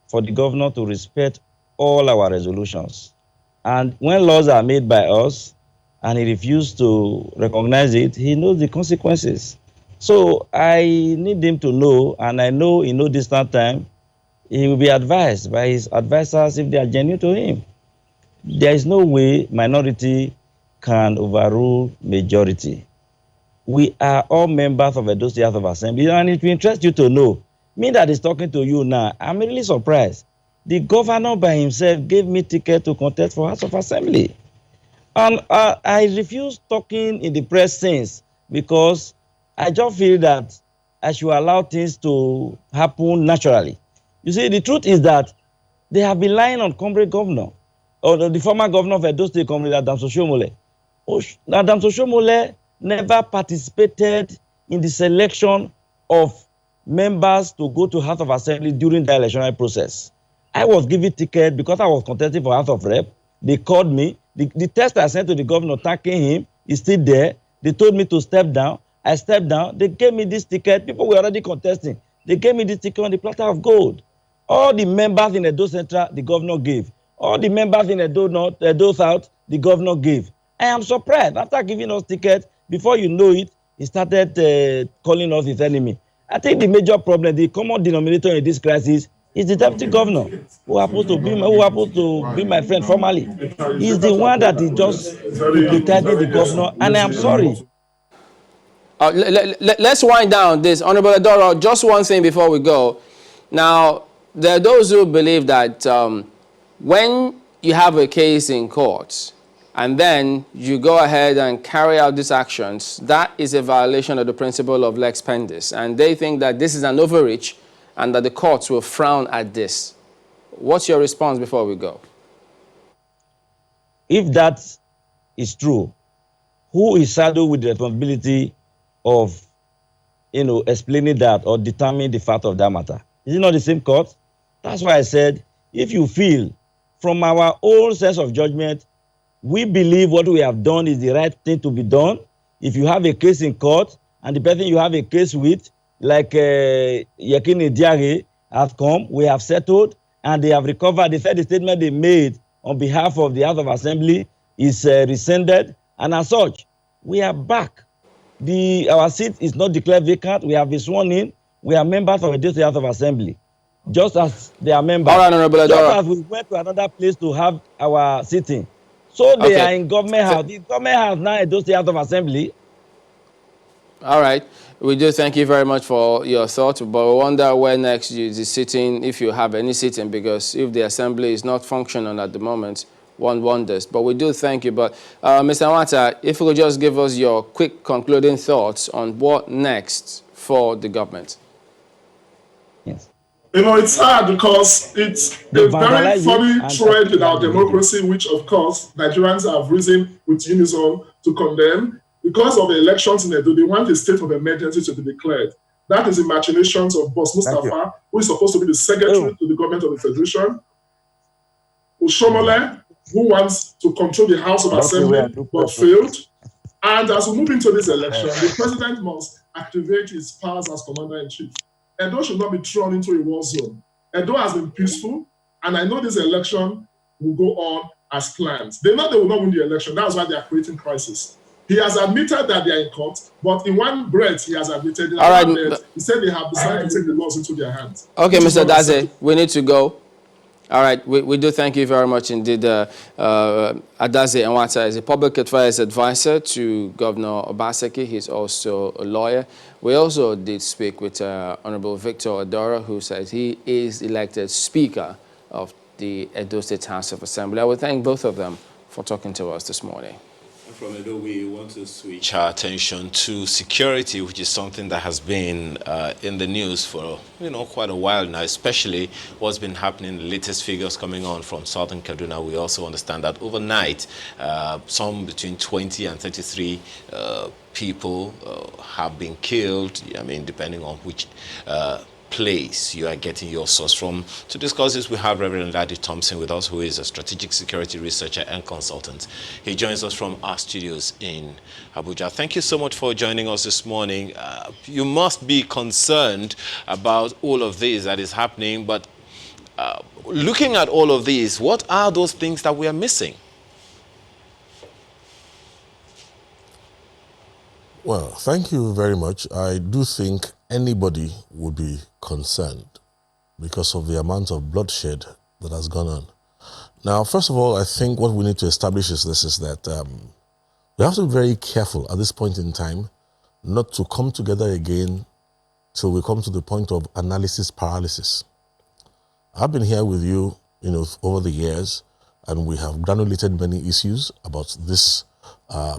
for the governor to respect all our resolutions. And when laws are made by us and he refuses to recognize it, he knows the consequences. So I need him to know, and I know in no distant time, he will be advised by his advisors if they are genuine to him. There is no way minority can overrule majority. We are all members of Edo State House of Assembly, and it will interest you to know, me that is talking to you now, I'm really surprised. The governor by himself gave me ticket to contest for House of Assembly. And I refuse talking in the press since, because I just feel that I should allow things to happen naturally. You see, the truth is that they have been lying on Comrade Governor, or the former governor of Edo State, Comrade Adam Soshomole. Adam Soshomole never participated in the selection of members to go to House of Assembly during the electoral process. I was given ticket because I was contesting for House of Rep. They called me. The text I sent to the governor thanking him is still there. They told me to step down. I stepped down. They gave me this ticket. People were already contesting. They gave me this ticket on the platter of gold. All the members in Edo Central, the governor gave. All the members in Edo North, Edo South, the governor gave. I am surprised. After giving us tickets, before you know it, he started calling us his enemy. I think the major problem, the common denominator in this crisis, is the deputy governor, who happens to be my friend formally. He's the one that is just hypnotizing the governor, and I am sorry. Let's wind down this. Honorable Adoro, just one thing before we go. Now, there are those who believe that when you have a case in court and then you go ahead and carry out these actions, that is a violation of the principle of lex pendis. And they think that this is an overreach and that the courts will frown at this. What's your response before we go? If that is true, who is saddled with the responsibility of, explaining that or determining the fact of that matter? Is it not the same court? That's why I said, if you feel from our own sense of judgment, we believe what we have done is the right thing to be done. If you have a case in court and the person you have a case with, like Yekini Diare, have come, we have settled, and they have recovered. They said the statement they made on behalf of the House of Assembly is rescinded, and as such, we are back. Our seat is not declared vacant. We have been sworn in. We are members of the House of Assembly, just as they are members. All right, Honorable Adora. Just as we went to another place to have our sitting. So they are in government house. The government house now is the House of Assembly. All right. We do thank you very much for your thoughts, but we wonder where next you is sitting, if you have any sitting, because if the Assembly is not functioning at the moment, one wonders. But we do thank you. But Mr. Nwata, if you could just give us your quick concluding thoughts on what next for the government. Yes. It's hard because it's a very funny trend in our democracy, which, of course, Nigerians have risen with unison to condemn. Because of the elections in Edo, they want a state of emergency to be declared. That is the machinations of Boss Mustafa, who is supposed to be the secretary to the government of the Federation. Oshomole, who wants to control the House of Assembly, but failed. And as we move into this election, the president must activate his powers as commander-in-chief. Edo should not be thrown into a war zone. Edo has been peaceful, and I know this election will go on as planned. They know they will not win the election. That's why they are creating crisis. He has admitted that they are in court, but in one breath, he has admitted that he said they have decided to take the laws into their hands. Okay, Mr. Daze, we need to go. All right, we do thank you very much indeed. Adaze Nwata is a public affairs advisor to Governor Obaseki. He's also a lawyer. We also did speak with Honorable Victor Odora, who says he is elected Speaker of the Edo State House of Assembly. I would thank both of them for talking to us this morning. From Edo, we want to switch our attention to security, which is something that has been in the news for quite a while now, especially what's been happening, the latest figures coming on from Southern Kaduna. We also understand that overnight, some between 20 and 33 people have been killed, depending on which place you are getting your source from. To discuss this, we have Reverend Ladi Thompson with us, who is a strategic security researcher and consultant. He joins us from our studios in Abuja. Thank you so much for joining us this morning. You must be concerned about all of this that is happening, but looking at all of these, what are those things that we are missing? Well, thank you very much. I do think anybody would be concerned because of the amount of bloodshed that has gone on. Now, first of all, I think what we need to establish is that we have to be very careful at this point in time not to come together again till we come to the point of analysis paralysis. I've been here with you, over the years, and we have granulated many issues about this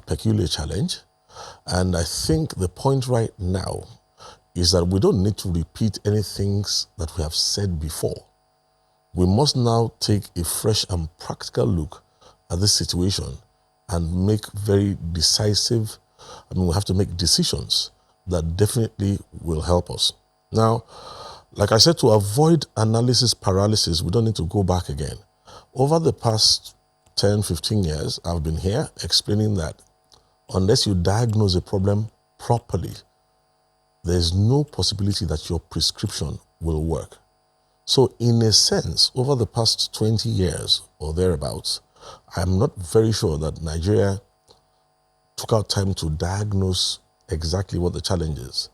peculiar challenge. And I think the point right now is that we don't need to repeat any things that we have said before. We must now take a fresh and practical look at this situation and make very decisive, we have to make decisions that definitely will help us. Now, like I said, to avoid analysis paralysis, we don't need to go back again. Over the past 10, 15 years, I've been here explaining that unless you diagnose a problem properly, there's no possibility that your prescription will work. So in a sense, over the past 20 years or thereabouts, I'm not very sure that Nigeria took out time to diagnose exactly what the challenge is.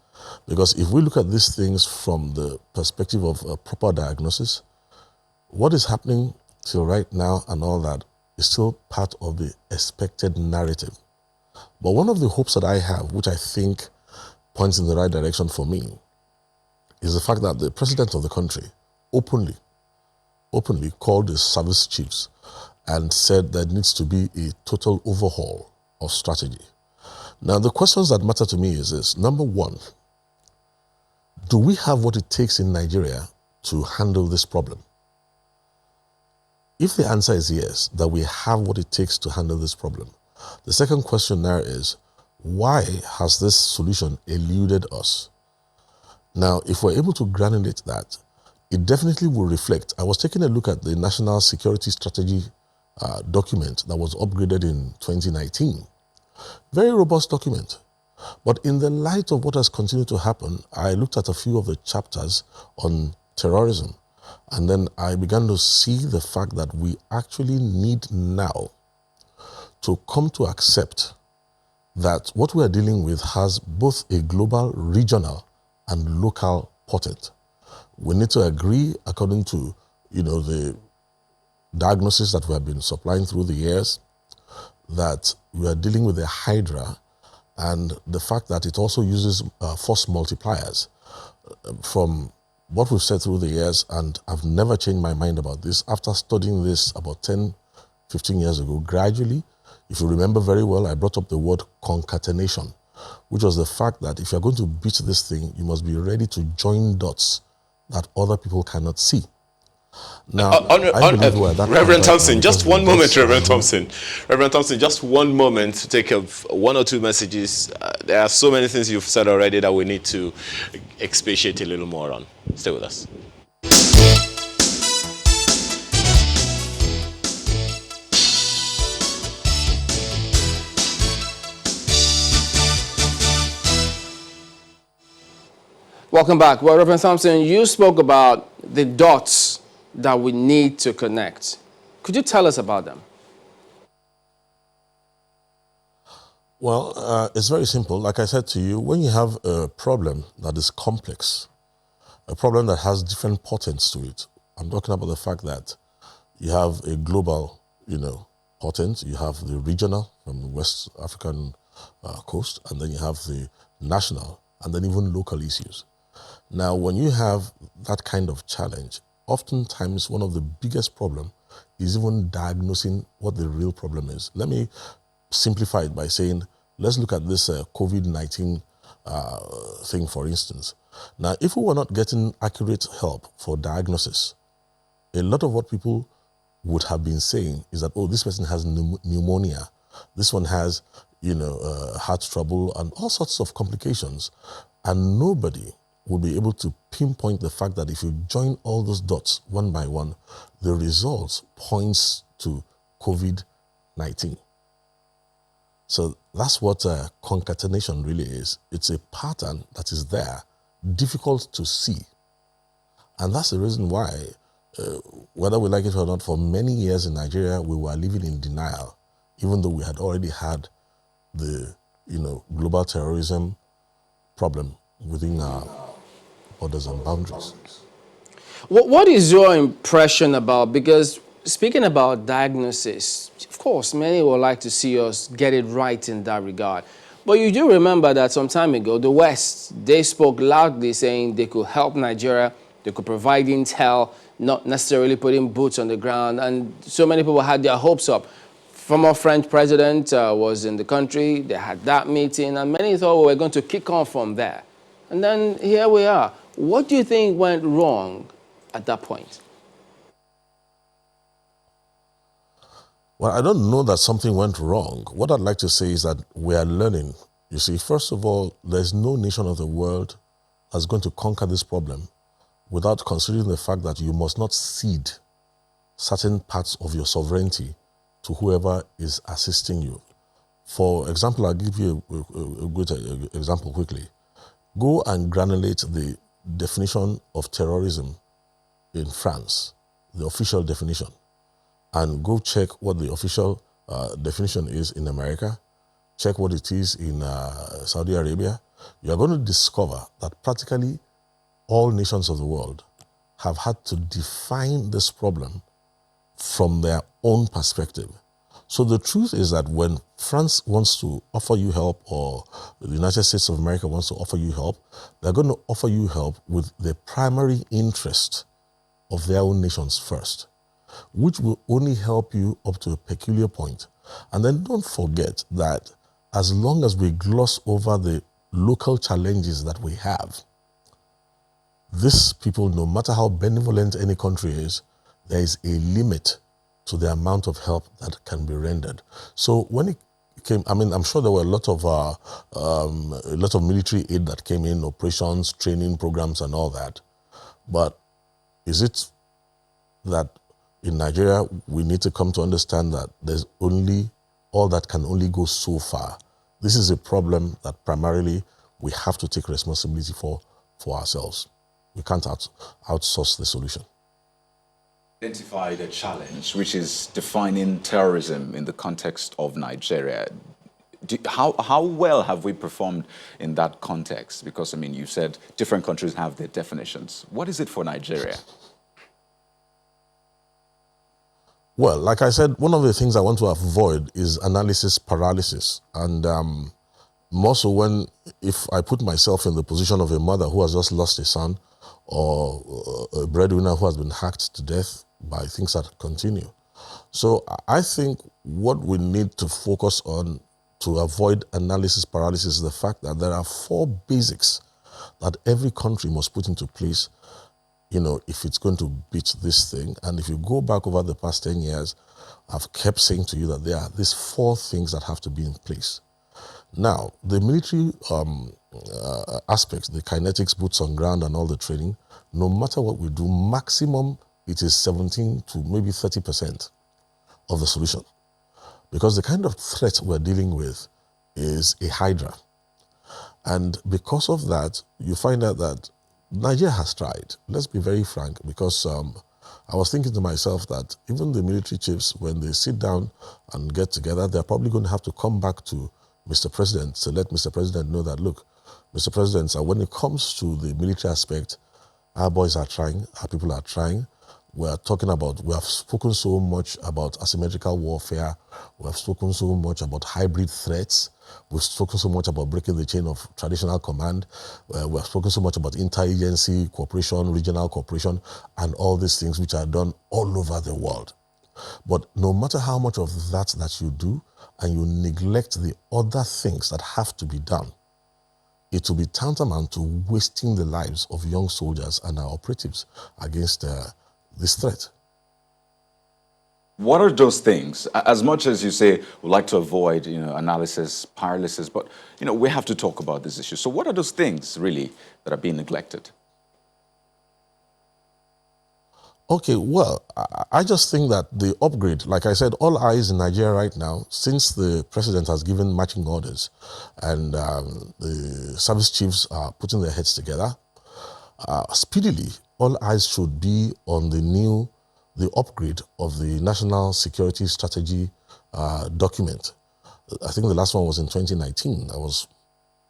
Because if we look at these things from the perspective of a proper diagnosis, what is happening till right now and all that is still part of the expected narrative. But one of the hopes that I have, which I think points in the right direction for me, is the fact that the president of the country openly called his service chiefs and said there needs to be a total overhaul of strategy. Now, the questions that matter to me is this. Number one, do we have what it takes in Nigeria to handle this problem? If the answer is yes, that we have what it takes to handle this problem, the second question there is, why has this solution eluded us? Now, if we're able to granulate that, it definitely will reflect. I was taking a look at the National Security Strategy document that was upgraded in 2019. Very robust document. But in the light of what has continued to happen, I looked at a few of the chapters on terrorism, and then I began to see the fact that we actually need now to come to accept that what we are dealing with has both a global, regional, and local portent. We need to agree, according to the diagnosis that we have been supplying through the years, that we are dealing with a hydra, and the fact that it also uses force multipliers. From what we've said through the years, and I've never changed my mind about this, after studying this about 10, 15 years ago, gradually, if you remember very well, I brought up the word concatenation, which was the fact that if you're going to beat this thing, you must be ready to join dots that other people cannot see. Now, I believe we're at that Reverend Thompson, right just one moment, Reverend Thompson. Reverend Thompson, just one moment to take up one or two messages. There are so many things you've said already that we need to expatiate a little more on. Stay with us. Welcome back. Well, Reverend Thompson, you spoke about the dots that we need to connect. Could you tell us about them? Well, it's very simple. Like I said to you, when you have a problem that is complex, a problem that has different portents to it, I'm talking about the fact that you have a global, portent, you have the regional from the West African coast, and then you have the national, and then even local issues. Now, when you have that kind of challenge, oftentimes one of the biggest problems is even diagnosing what the real problem is. Let me simplify it by saying, let's look at this COVID-19 thing, for instance. Now, if we were not getting accurate help for diagnosis, a lot of what people would have been saying is that, oh, this person has pneumonia, this one has, heart trouble and all sorts of complications, and nobody will be able to pinpoint the fact that if you join all those dots one by one, the results points to COVID-19. So that's what concatenation really is. It's a pattern that is there, difficult to see. And that's the reason why, whether we like it or not, for many years in Nigeria, we were living in denial, even though we had already had the, global terrorism problem within our borders and boundaries. What is your impression about, because speaking about diagnosis, of course, many would like to see us get it right in that regard. But you do remember that some time ago, the West, they spoke loudly saying they could help Nigeria, they could provide intel, not necessarily putting boots on the ground. And so many people had their hopes up. Former French president was in the country, they had that meeting, and many thought we were going to kick on from there. And then here we are. What do you think went wrong at that point? Well, I don't know that something went wrong. What I'd like to say is that we are learning. You see, first of all, there's no nation of the world that's going to conquer this problem without considering the fact that you must not cede certain parts of your sovereignty to whoever is assisting you. For example, I'll give you a good example quickly. Go and granulate the definition of terrorism in France, the official definition, and go check what the official definition is in America, check what it is in Saudi Arabia, you are going to discover that practically all nations of the world have had to define this problem from their own perspective. So the truth is that when France wants to offer you help, or the United States of America wants to offer you help, they're going to offer you help with the primary interest of their own nations first, which will only help you up to a peculiar point. And then don't forget that as long as we gloss over the local challenges that we have, these people, no matter how benevolent any country is, there is a limit to the amount of help that can be rendered. So when it came, I mean, I'm sure there were a lot of military aid that came in, operations, training programs and all that. But is it that in Nigeria, we need to come to understand that there's only, all that can only go so far? This is a problem that primarily we have to take responsibility for ourselves. We can't outsource the solution. Identify the challenge, which is defining terrorism in the context of Nigeria. How well have we performed in that context? Because, I mean, you said different countries have their definitions. What is it for Nigeria? Well, like I said, one of the things I want to avoid is analysis paralysis. And more so if I put myself in the position of a mother who has just lost a son, or a breadwinner who has been hacked to death by things that continue. So I think what we need to focus on to avoid analysis paralysis is the fact that there are 4 basics that every country must put into place, you know, if it's going to beat this thing. And if you go back over the past 10 years, I've kept saying to you that there are these 4 things that have to be in place. Now, the military aspects, the kinetics, boots on ground and all the training, no matter what we do, maximum it is 17 to maybe 30% of the solution. Because the kind of threat we're dealing with is a hydra. And because of that, you find out that Nigeria has tried. Let's be very frank, because I was thinking to myself that even the military chiefs, when they sit down and get together, they're probably going to have to come back to Mr. President to let Mr. President know that, look, Mr. President, when it comes to the military aspect, our boys are trying, our people are trying. We have spoken so much about asymmetrical warfare. We have spoken so much about hybrid threats. We've spoken so much about breaking the chain of traditional command. We have spoken so much about interagency cooperation, regional cooperation, and all these things which are done all over the world. But no matter how much of that you do, and you neglect the other things that have to be done, it will be tantamount to wasting the lives of young soldiers and our operatives against this threat. What are those things? As much as you say we like to avoid, analysis, paralysis, but we have to talk about this issue. So what are those things really that are being neglected? Okay, well, I just think that the upgrade, like I said, all eyes in Nigeria right now, since the president has given marching orders and the service chiefs are putting their heads together, speedily, all eyes should be on the upgrade of the National Security Strategy document. I think the last one was in 2019. I was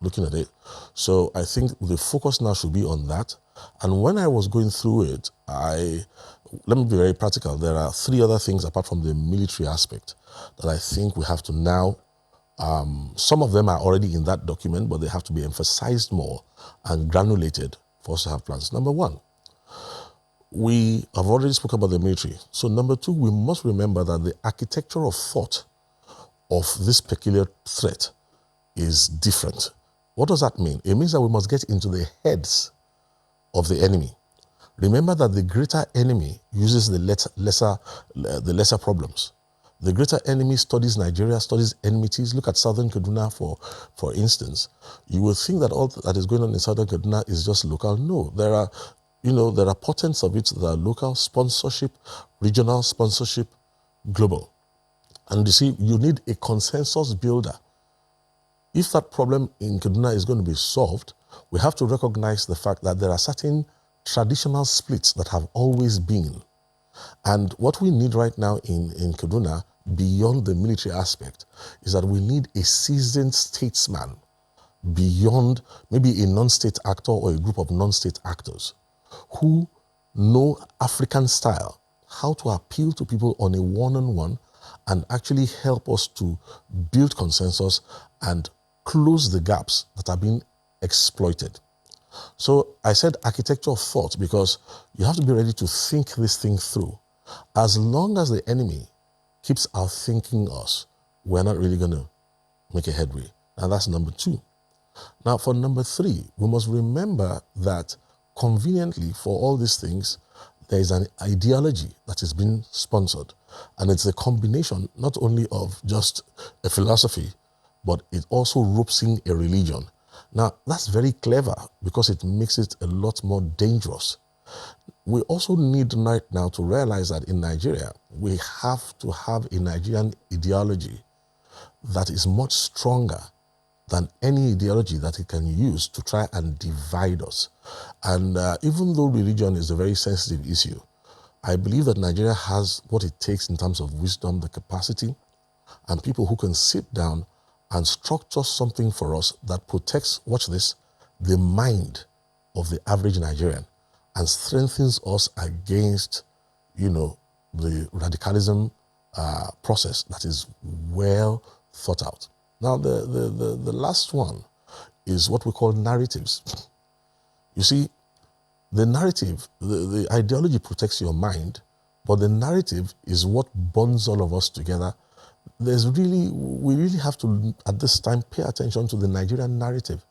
looking at it. So I think the focus now should be on that. And when I was going through it, let me be very practical. There are 3 other things apart from the military aspect that I think we have to now, some of them are already in that document, but they have to be emphasized more and granulated for us to have plans. Number 1, we have already spoken about the military. So number 2, we must remember that the architecture of thought of this peculiar threat is different. What does that mean? It means that we must get into the heads of the enemy. Remember that the greater enemy uses the lesser problems. The greater enemy studies Nigeria, studies enmities. Look at Southern Kaduna, for instance. You will think that all that is going on in Southern Kaduna is just local. No, there are portents of it that are local, sponsorship, regional sponsorship, global. And you see, you need a consensus builder. If that problem in Kaduna is going to be solved, we have to recognize the fact that there are certain traditional splits that have always been. And what we need right now in Kaduna, beyond the military aspect, is that we need a seasoned statesman beyond maybe a non-state actor or a group of non-state actors who know African style, how to appeal to people on a one-on-one and actually help us to build consensus and close the gaps that are being exploited. So I said architecture of thought because you have to be ready to think this thing through. As long as the enemy keeps outthinking us, we're not really going to make a headway. And that's number 2. Now, for number 3, we must remember that conveniently for all these things, there is an ideology that is being sponsored. And it's a combination not only of just a philosophy, but it also ropes in a religion. Now, that's very clever because it makes it a lot more dangerous. We also need right now to realize that in Nigeria, we have to have a Nigerian ideology that is much stronger than any ideology that it can use to try and divide us. And even though religion is a very sensitive issue, I believe that Nigeria has what it takes in terms of wisdom, the capacity, and people who can sit down and structure something for us that protects, watch this, the mind of the average Nigerian and strengthens us against, the radicalism process that is well thought out. Now, the last one is what we call narratives. You see, the narrative, the ideology protects your mind, but the narrative is what bonds all of us together. We really have to, at this time, pay attention to the Nigerian narrative.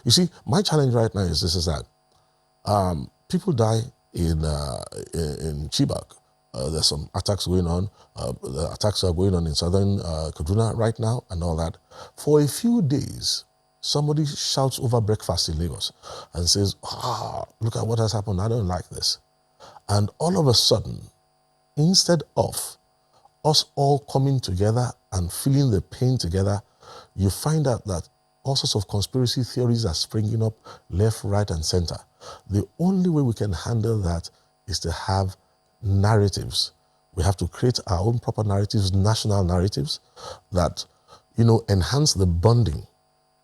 You see, my challenge right now is that people die in Chibok. There's some attacks going on. The attacks are going on in southern Kaduna right now and all that. For a few days, somebody shouts over breakfast in Lagos and says, look at what has happened. I don't like this. And all of a sudden, instead of us all coming together and feeling the pain together, you find out that all sorts of conspiracy theories are springing up left, right, and center. The only way we can handle that is to have narratives. We have to create our own proper narratives, national narratives that, enhance the bonding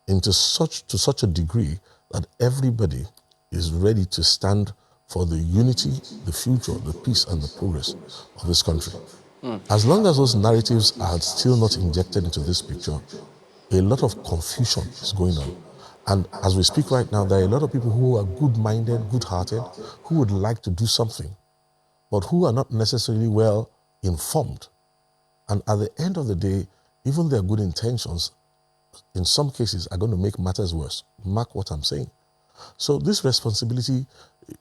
to such a degree that everybody is ready to stand for the unity, the future, the peace, and the progress of this country. As long as those narratives are still not injected into this picture, a lot of confusion is going on. And as we speak right now, there are a lot of people who are good-minded, good-hearted, who would like to do something, but who are not necessarily well informed. And at the end of the day, even their good intentions, in some cases, are going to make matters worse. Mark what I'm saying. So this responsibility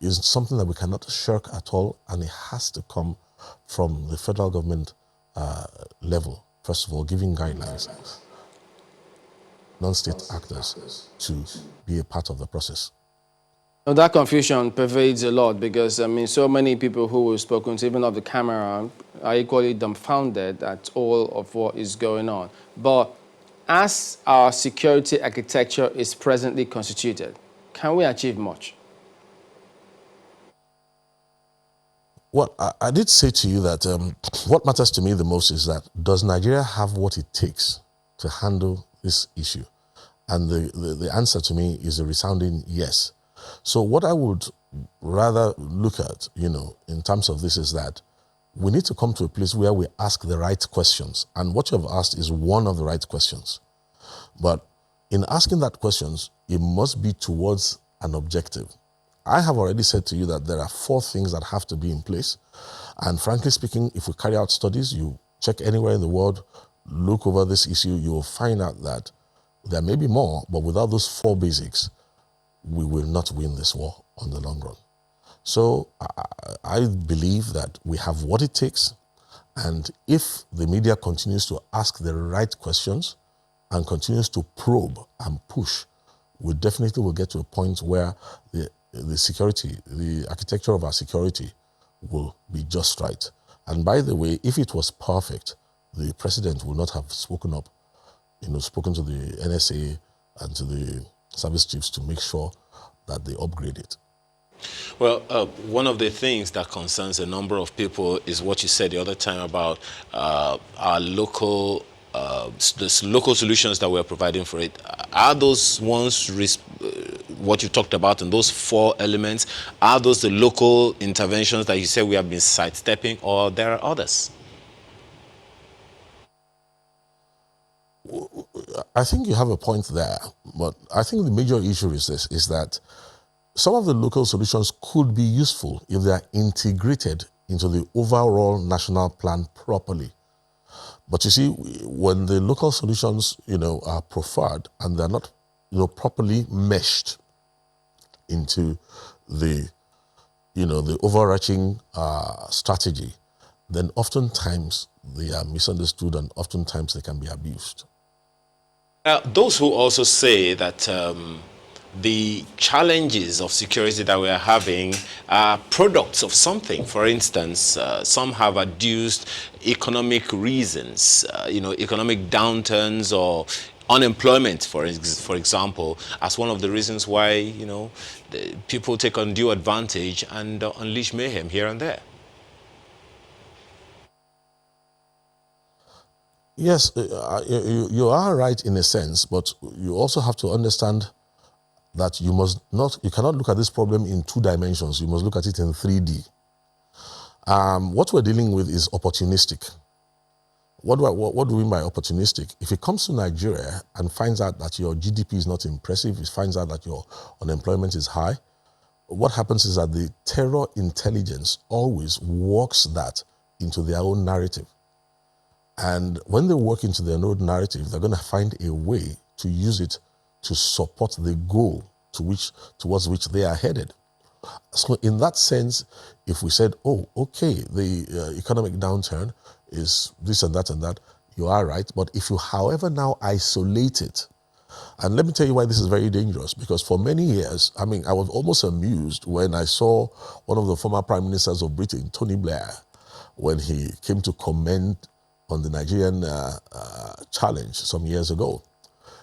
is something that we cannot shirk at all, and it has to come from the federal government level. First of all, giving guidelines, non-state actors to be a part of the process. Now, that confusion pervades a lot because, so many people who we've spoken to, even off the camera, are equally dumbfounded at all of what is going on. But as our security architecture is presently constituted, can we achieve much? Well, I did say to you that what matters to me the most is that does Nigeria have what it takes to handle this issue? And the answer to me is a resounding yes. So what I would rather look at, in terms of this is that we need to come to a place where we ask the right questions. And what you have asked is one of the right questions. But in asking that questions, it must be towards an objective. I have already said to you that there are 4 things that have to be in place. And frankly speaking, if we carry out studies, you check anywhere in the world, look over this issue, you will find out that there may be more, but without those 4 basics, we will not win this war on the long run. So I believe that we have what it takes, and if the media continues to ask the right questions and continues to probe and push, we definitely will get to a point where the security, the architecture of our security will be just right. And by the way, if it was perfect, the president would not have spoken up, spoken to the NSA and to the service chiefs to make sure that they upgrade it. Well, one of the things that concerns a number of people is what you said the other time about our local, the local solutions that we're providing for it. Are those ones, what you talked about in those 4 elements, are those the local interventions that you said we have been sidestepping, or there are others? I think you have a point there, but I think the major issue is this, is that some of the local solutions could be useful if they are integrated into the overall national plan properly. But you see, when the local solutions, are preferred and they're not, properly meshed into the, the overarching strategy, then oftentimes they are misunderstood and oftentimes they can be abused. Those who also say that the challenges of security that we are having are products of something. For instance, some have adduced economic reasons, economic downturns or unemployment, for example, as one of the reasons why, people take undue advantage and unleash mayhem here and there. Yes, you are right in a sense, but you also have to understand that you cannot look at this problem in 2 dimensions. You must look at it in 3D. What we're dealing with is opportunistic. What do we mean by opportunistic? If it comes to Nigeria and finds out that your GDP is not impressive, it finds out that your unemployment is high, what happens is that the terror intelligence always works that into their own narrative. And when they work into their own narrative, they're going to find a way to use it to support the goal towards which they are headed. So in that sense, if we said, oh, okay, the economic downturn is this and that, you are right. But if you, however, now isolate it, and let me tell you why this is very dangerous, because for many years, I was almost amused when I saw one of the former prime ministers of Britain, Tony Blair, when he came to comment on the Nigerian challenge some years ago.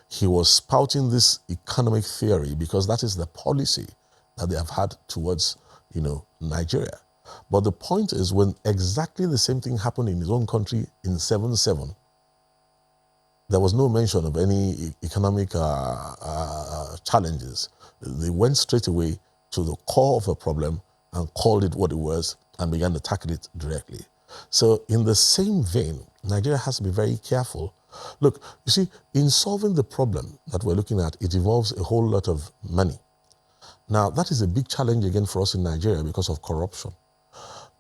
He was spouting this economic theory because that is the policy that they have had towards, Nigeria. But the point is, when exactly the same thing happened in his own country in 7/7, there was no mention of any economic challenges. They went straight away to the core of the problem and called it what it was and began to tackle it directly. So in the same vein, Nigeria has to be very careful. Look, you see, in solving the problem that we're looking at, it involves a whole lot of money. Now, that is a big challenge again for us in Nigeria because of corruption.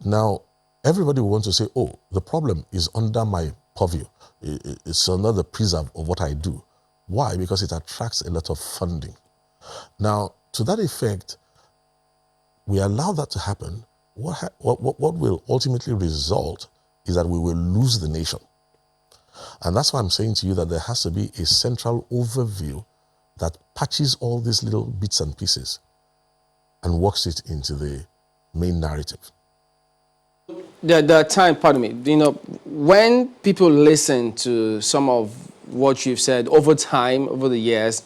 Now, everybody will want to say, oh, the problem is under my purview. It's under the preserve of what I do. Why? Because it attracts a lot of funding. Now, to that effect, we allow that to happen. What will ultimately result is that we will lose the nation. And that's why I'm saying to you that there has to be a central overview that patches all these little bits and pieces and works it into the main narrative. The time, pardon me, when people listen to some of what you've said over time, over the years,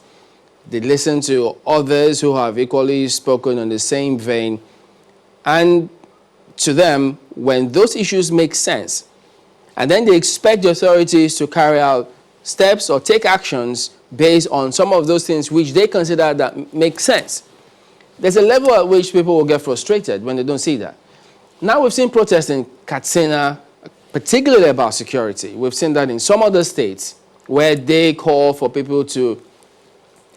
they listen to others who have equally spoken on the same vein, and to them, when those issues make sense, and then they expect the authorities to carry out steps or take actions based on some of those things which they consider that make sense, there's a level at which people will get frustrated when they don't see that. Now we've seen protests in Katsina, particularly about security. We've seen that in some other states where they call for people to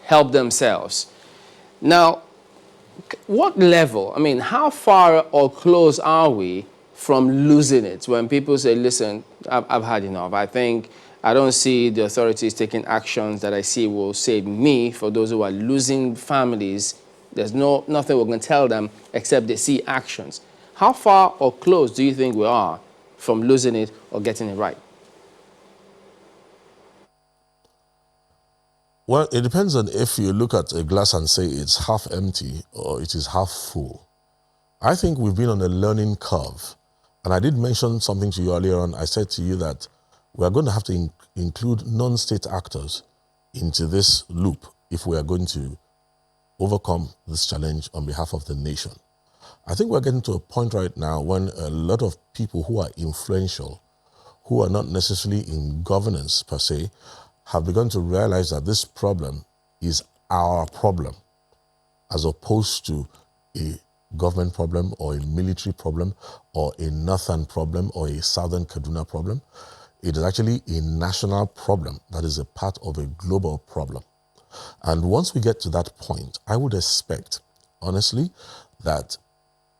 help themselves. Now, what level, how far or close are we from losing it when people say, listen, I've had enough. I don't see the authorities taking actions that I see will save me. For those who are losing families, there's nothing we're going to tell them except they see actions. How far or close do you think we are from losing it or getting it right? Well, it depends on if you look at a glass and say it's half empty or it is half full. I think we've been on a learning curve. And I did mention something to you earlier on. I said to you that we are going to have to include non-state actors into this loop if we are going to overcome this challenge on behalf of the nation. I think we're getting to a point right now when a lot of people who are influential, who are not necessarily in governance per se, have begun to realize that this problem is our problem, as opposed to a government problem or a military problem or a northern problem or a southern Kaduna problem. It is actually a national problem that is a part of a global problem. And once we get to that point, I would expect, honestly, that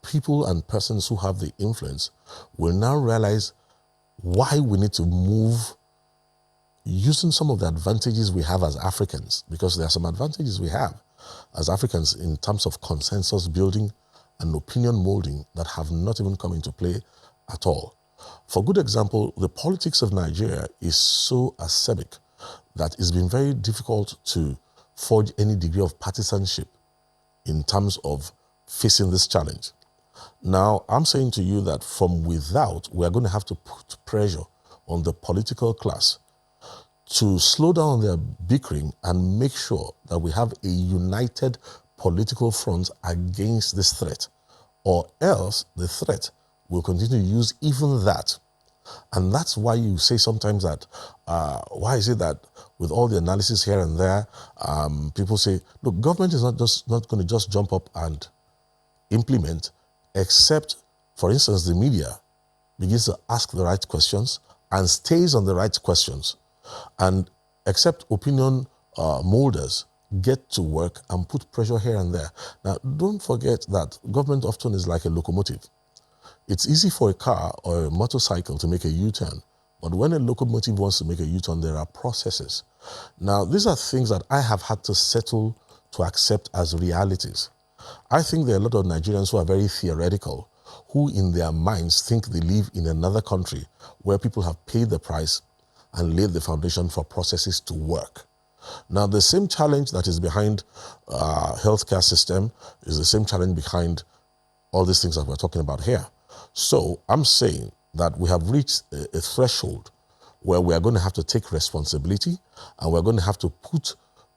people and persons who have the influence will now realize why we need to move using some of the advantages we have as Africans, because there are some advantages we have as Africans in terms of consensus building and opinion molding that have not even come into play at all. For good example, the politics of Nigeria is so acerbic that it's been very difficult to forge any degree of partisanship in terms of facing this challenge. Now, I'm saying to you that from without, we are going to have to put pressure on the political class to slow down their bickering and make sure that we have a united political front against this threat, or else the threat will continue to use even that. And that's why you say sometimes that, why is it that with all the analysis here and there, people say, look, government is not going to just jump up and implement, except, for instance, the media begins to ask the right questions and stays on the right questions, and except opinion molders get to work and put pressure here and there. Now, don't forget that government often is like a locomotive. It's easy for a car or a motorcycle to make a U-turn, but when a locomotive wants to make a U-turn, there are processes. Now, these are things that I have had to settle to accept as realities. I think there are a lot of Nigerians who are very theoretical, who in their minds think they live in another country where people have paid the price and laid the foundation for processes to work. Now, the same challenge that is behind healthcare system is the same challenge behind all these things that we're talking about here. So I'm saying that we have reached a threshold where we are going to have to take responsibility, and we're going to have to put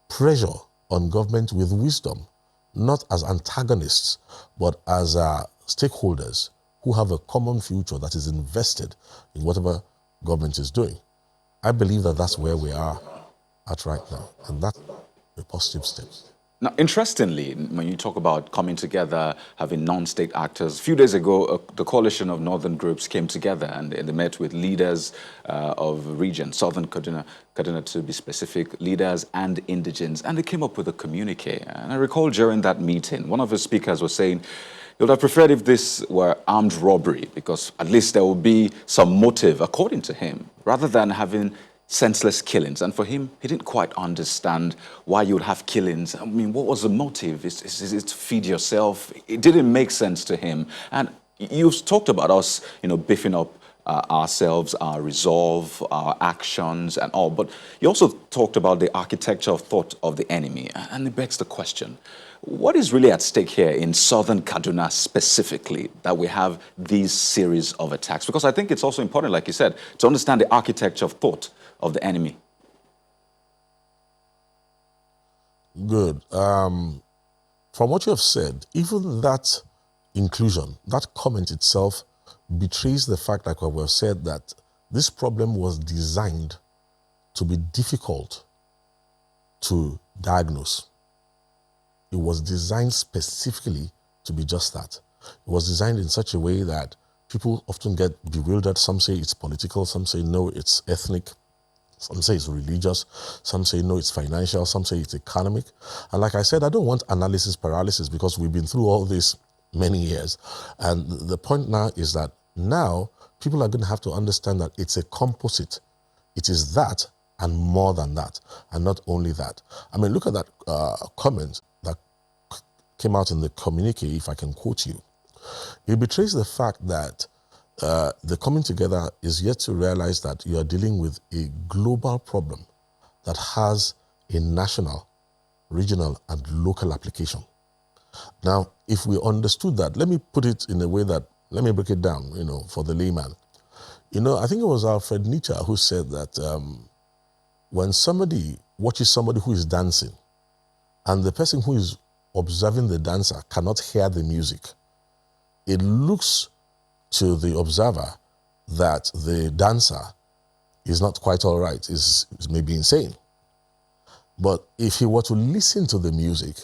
pressure on government with wisdom, not as antagonists, but as stakeholders who have a common future that is invested in whatever government is doing. I believe that that's where we are at right now, and that's a positive step. Now, interestingly, when you talk about coming together, having non-state actors, a few days ago, the coalition of northern groups came together and they met with leaders of region, southern Kaduna to be specific, leaders and indigents, and they came up with a communique. And I recall during that meeting, one of the speakers was saying, he would have preferred if this were armed robbery, because at least there would be some motive, according to him, rather than having senseless killings. And for him, he didn't quite understand why you would have killings. I mean, what was the motive? Is it to feed yourself? It didn't make sense to him. And you've talked about us, beefing up ourselves, our resolve, our actions and all. But you also talked about the architecture of thought of the enemy. And it begs the question, what is really at stake here in southern Kaduna specifically that we have these series of attacks? Because I think it's also important, like you said, to understand the architecture of thought of the enemy. Good. From what you have said, even that inclusion, that comment itself betrays the fact, like what we have said, that this problem was designed to be difficult to diagnose. It was designed specifically to be just that. It was designed in such a way that people often get bewildered. Some say it's political, some say no, it's ethnic, some say it's religious, some say no, it's financial, some say it's economic. And like I said, I don't want analysis paralysis, because we've been through all this many years. And the point now is that now people are going to have to understand that it's a composite. It is that and more than that, and not only that. I mean, look at that comment that came out in the communique, if I can quote you. It betrays the fact that the coming together is yet to realize that you are dealing with a global problem that has a national, regional, and local application. Now, if we understood that, let me put it in a way that, let me break it down, for the layman. I think it was Alfred Nietzsche who said that when somebody watches somebody who is dancing and the person who is observing the dancer cannot hear the music, it looks to the observer that the dancer is not quite all right, is maybe insane. But if he were to listen to the music,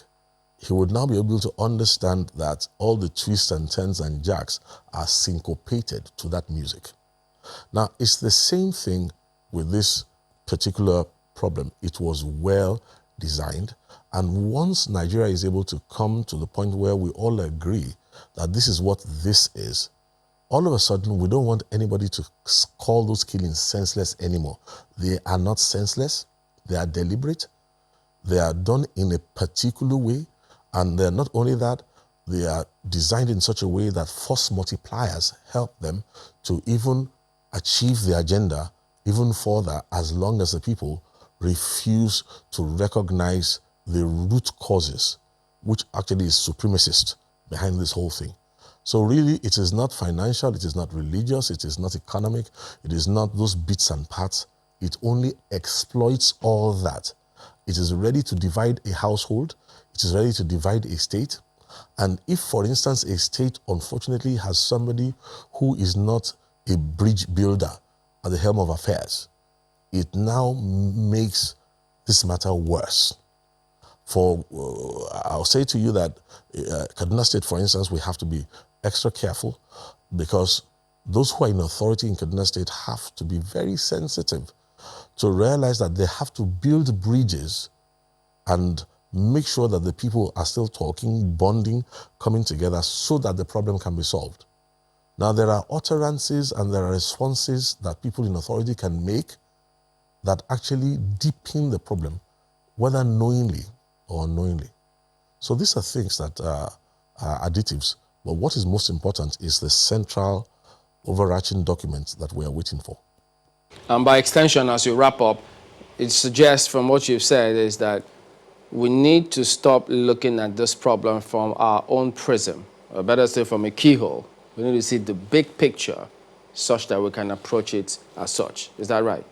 he would now be able to understand that all the twists and turns and jacks are syncopated to that music. Now, it's the same thing with this particular problem. It was well designed. And once Nigeria is able to come to the point where we all agree that this is what this is, all of a sudden, we don't want anybody to call those killings senseless anymore. They are not senseless. They are deliberate. They are done in a particular way. And they're not only that, they are designed in such a way that force multipliers help them to even achieve the agenda even further, as long as the people refuse to recognize the root causes, which actually is supremacist behind this whole thing. So really, it is not financial, it is not religious, it is not economic, it is not those bits and parts. It only exploits all that. It is ready to divide a household, it is ready to divide a state. And if, for instance, a state unfortunately has somebody who is not a bridge builder at the helm of affairs, it now makes this matter worse. For I'll say to you that Kaduna State, for instance, we have to be extra careful, because those who are in authority in Kaduna State have to be very sensitive to realize that they have to build bridges and make sure that the people are still talking, bonding, coming together so that the problem can be solved. Now, there are utterances and there are responses that people in authority can make that actually deepen the problem, whether knowingly or unknowingly. So these are things that are additives. But what is most important is the central overarching document that we are waiting for. And by extension, as you wrap up, it suggests from what you've said is that we need to stop looking at this problem from our own prism, or better still from a keyhole. We need to see the big picture such that we can approach it as such. Is that right?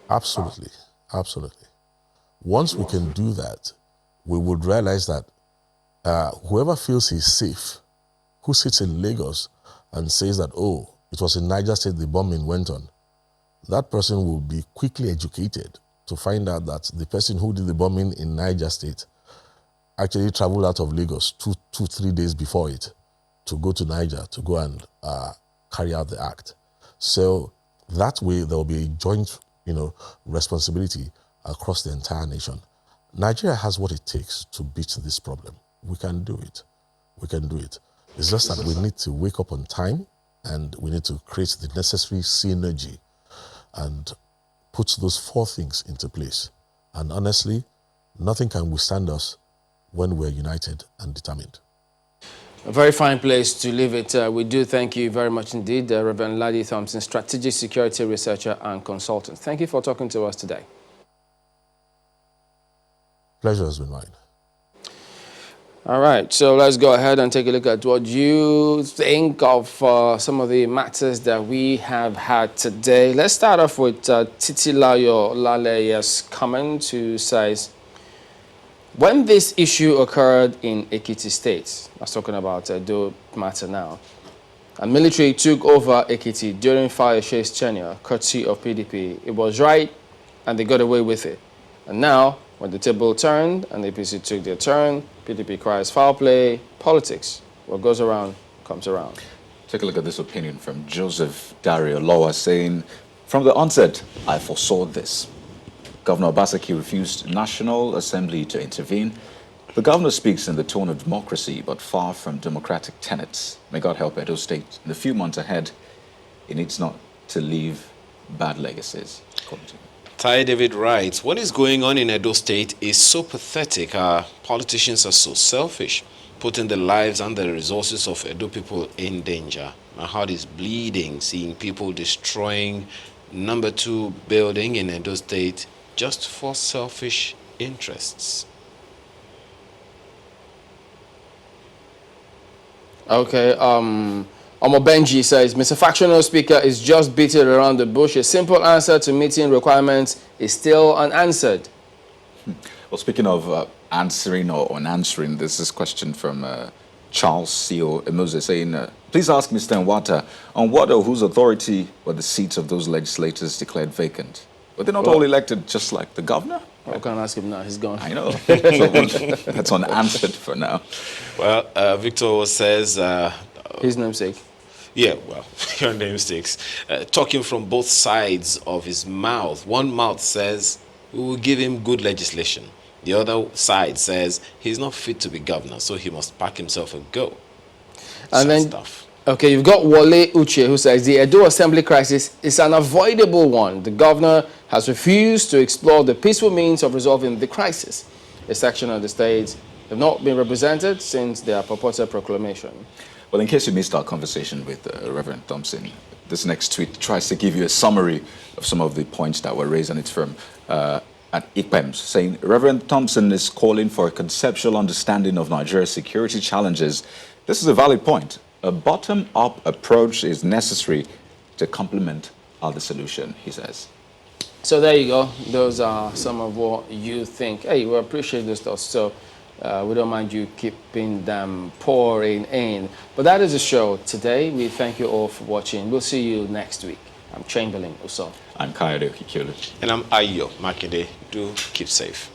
Absolutely, absolutely. Once we can do that, we would realize that whoever feels he's safe, who sits in Lagos and says that, oh, it was in Niger State the bombing went on, that person will be quickly educated to find out that the person who did the bombing in Niger State actually traveled out of Lagos 3 days before it to go to Niger to go and carry out the act. So that way there will be a joint, responsibility across the entire nation. Nigeria has what it takes to beat this problem. We can do it. We can do it. It's just that we need to wake up on time, and we need to create the necessary synergy and put those 4 things into place. And honestly, nothing can withstand us when we're united and determined. A very fine place to leave it. We do thank you very much indeed, Reverend Ladi Thompson, strategic security researcher and consultant. Thank you for talking to us today. Pleasure has been mine. All right, so let's go ahead and take a look at what you think of some of the matters that we have had today. Let's start off with Titilayo Laleye's comment, who says, when this issue occurred in Ekiti State, I was talking about Edo matter now, and military took over Ekiti during Fayoshe's tenure, courtesy of PDP, it was right and they got away with it. And now, when the table turned and the APC took their turn, PDP cries foul play, politics. What goes around comes around. Take a look at this opinion from Joseph Dario Lowa saying, from the onset, I foresaw this. Governor Obaseki refused National Assembly to intervene. The governor speaks in the tone of democracy, but far from democratic tenets. May God help Edo State. In the few months ahead, it needs not to leave bad legacies, according to him. Ty David writes, what is going on in Edo State is so pathetic. Our politicians are so selfish, putting the lives and the resources of Edo people in danger. My heart is bleeding seeing people destroying number 2 building in Edo State just for selfish interests. Okay, Omo Benji says, Mr. Factional Speaker is just beating around the bush. A simple answer to meeting requirements is still unanswered. Well, speaking of answering or unanswering, there's this question from Charles C.O. Emose saying, please ask Mr. Nwata on what or whose authority were the seats of those legislators declared vacant. Were they not all elected just like the governor? I can't ask him now. He's gone. I know. So that's unanswered for now. Well, Victor says... his namesake. Yeah, well, your namesakes. Talking from both sides of his mouth. One mouth says, we will give him good legislation. The other side says, he's not fit to be governor, so he must pack himself and go. And then, stuff. Okay, you've got Wale Uche, who says, the Edo Assembly crisis is an avoidable one. The governor has refused to explore the peaceful means of resolving the crisis. A section of the state have not been represented since their purported proclamation. Well, in case you missed our conversation with Reverend Thompson, this next tweet tries to give you a summary of some of the points that were raised, and it's from at IPEMS, saying, Reverend Thompson is calling for a conceptual understanding of Nigeria's security challenges. This is a valid point. A bottom-up approach is necessary to complement other solutions, he says. So there you go. Those are some of what you think. Hey, we appreciate this stuff. So we don't mind you keeping them pouring in. But that is the show today. We thank you all for watching. We'll see you next week. I'm Chamberlain Uso. I'm Kayode Kikiolu. And I'm Ayo Makinde. Do keep safe.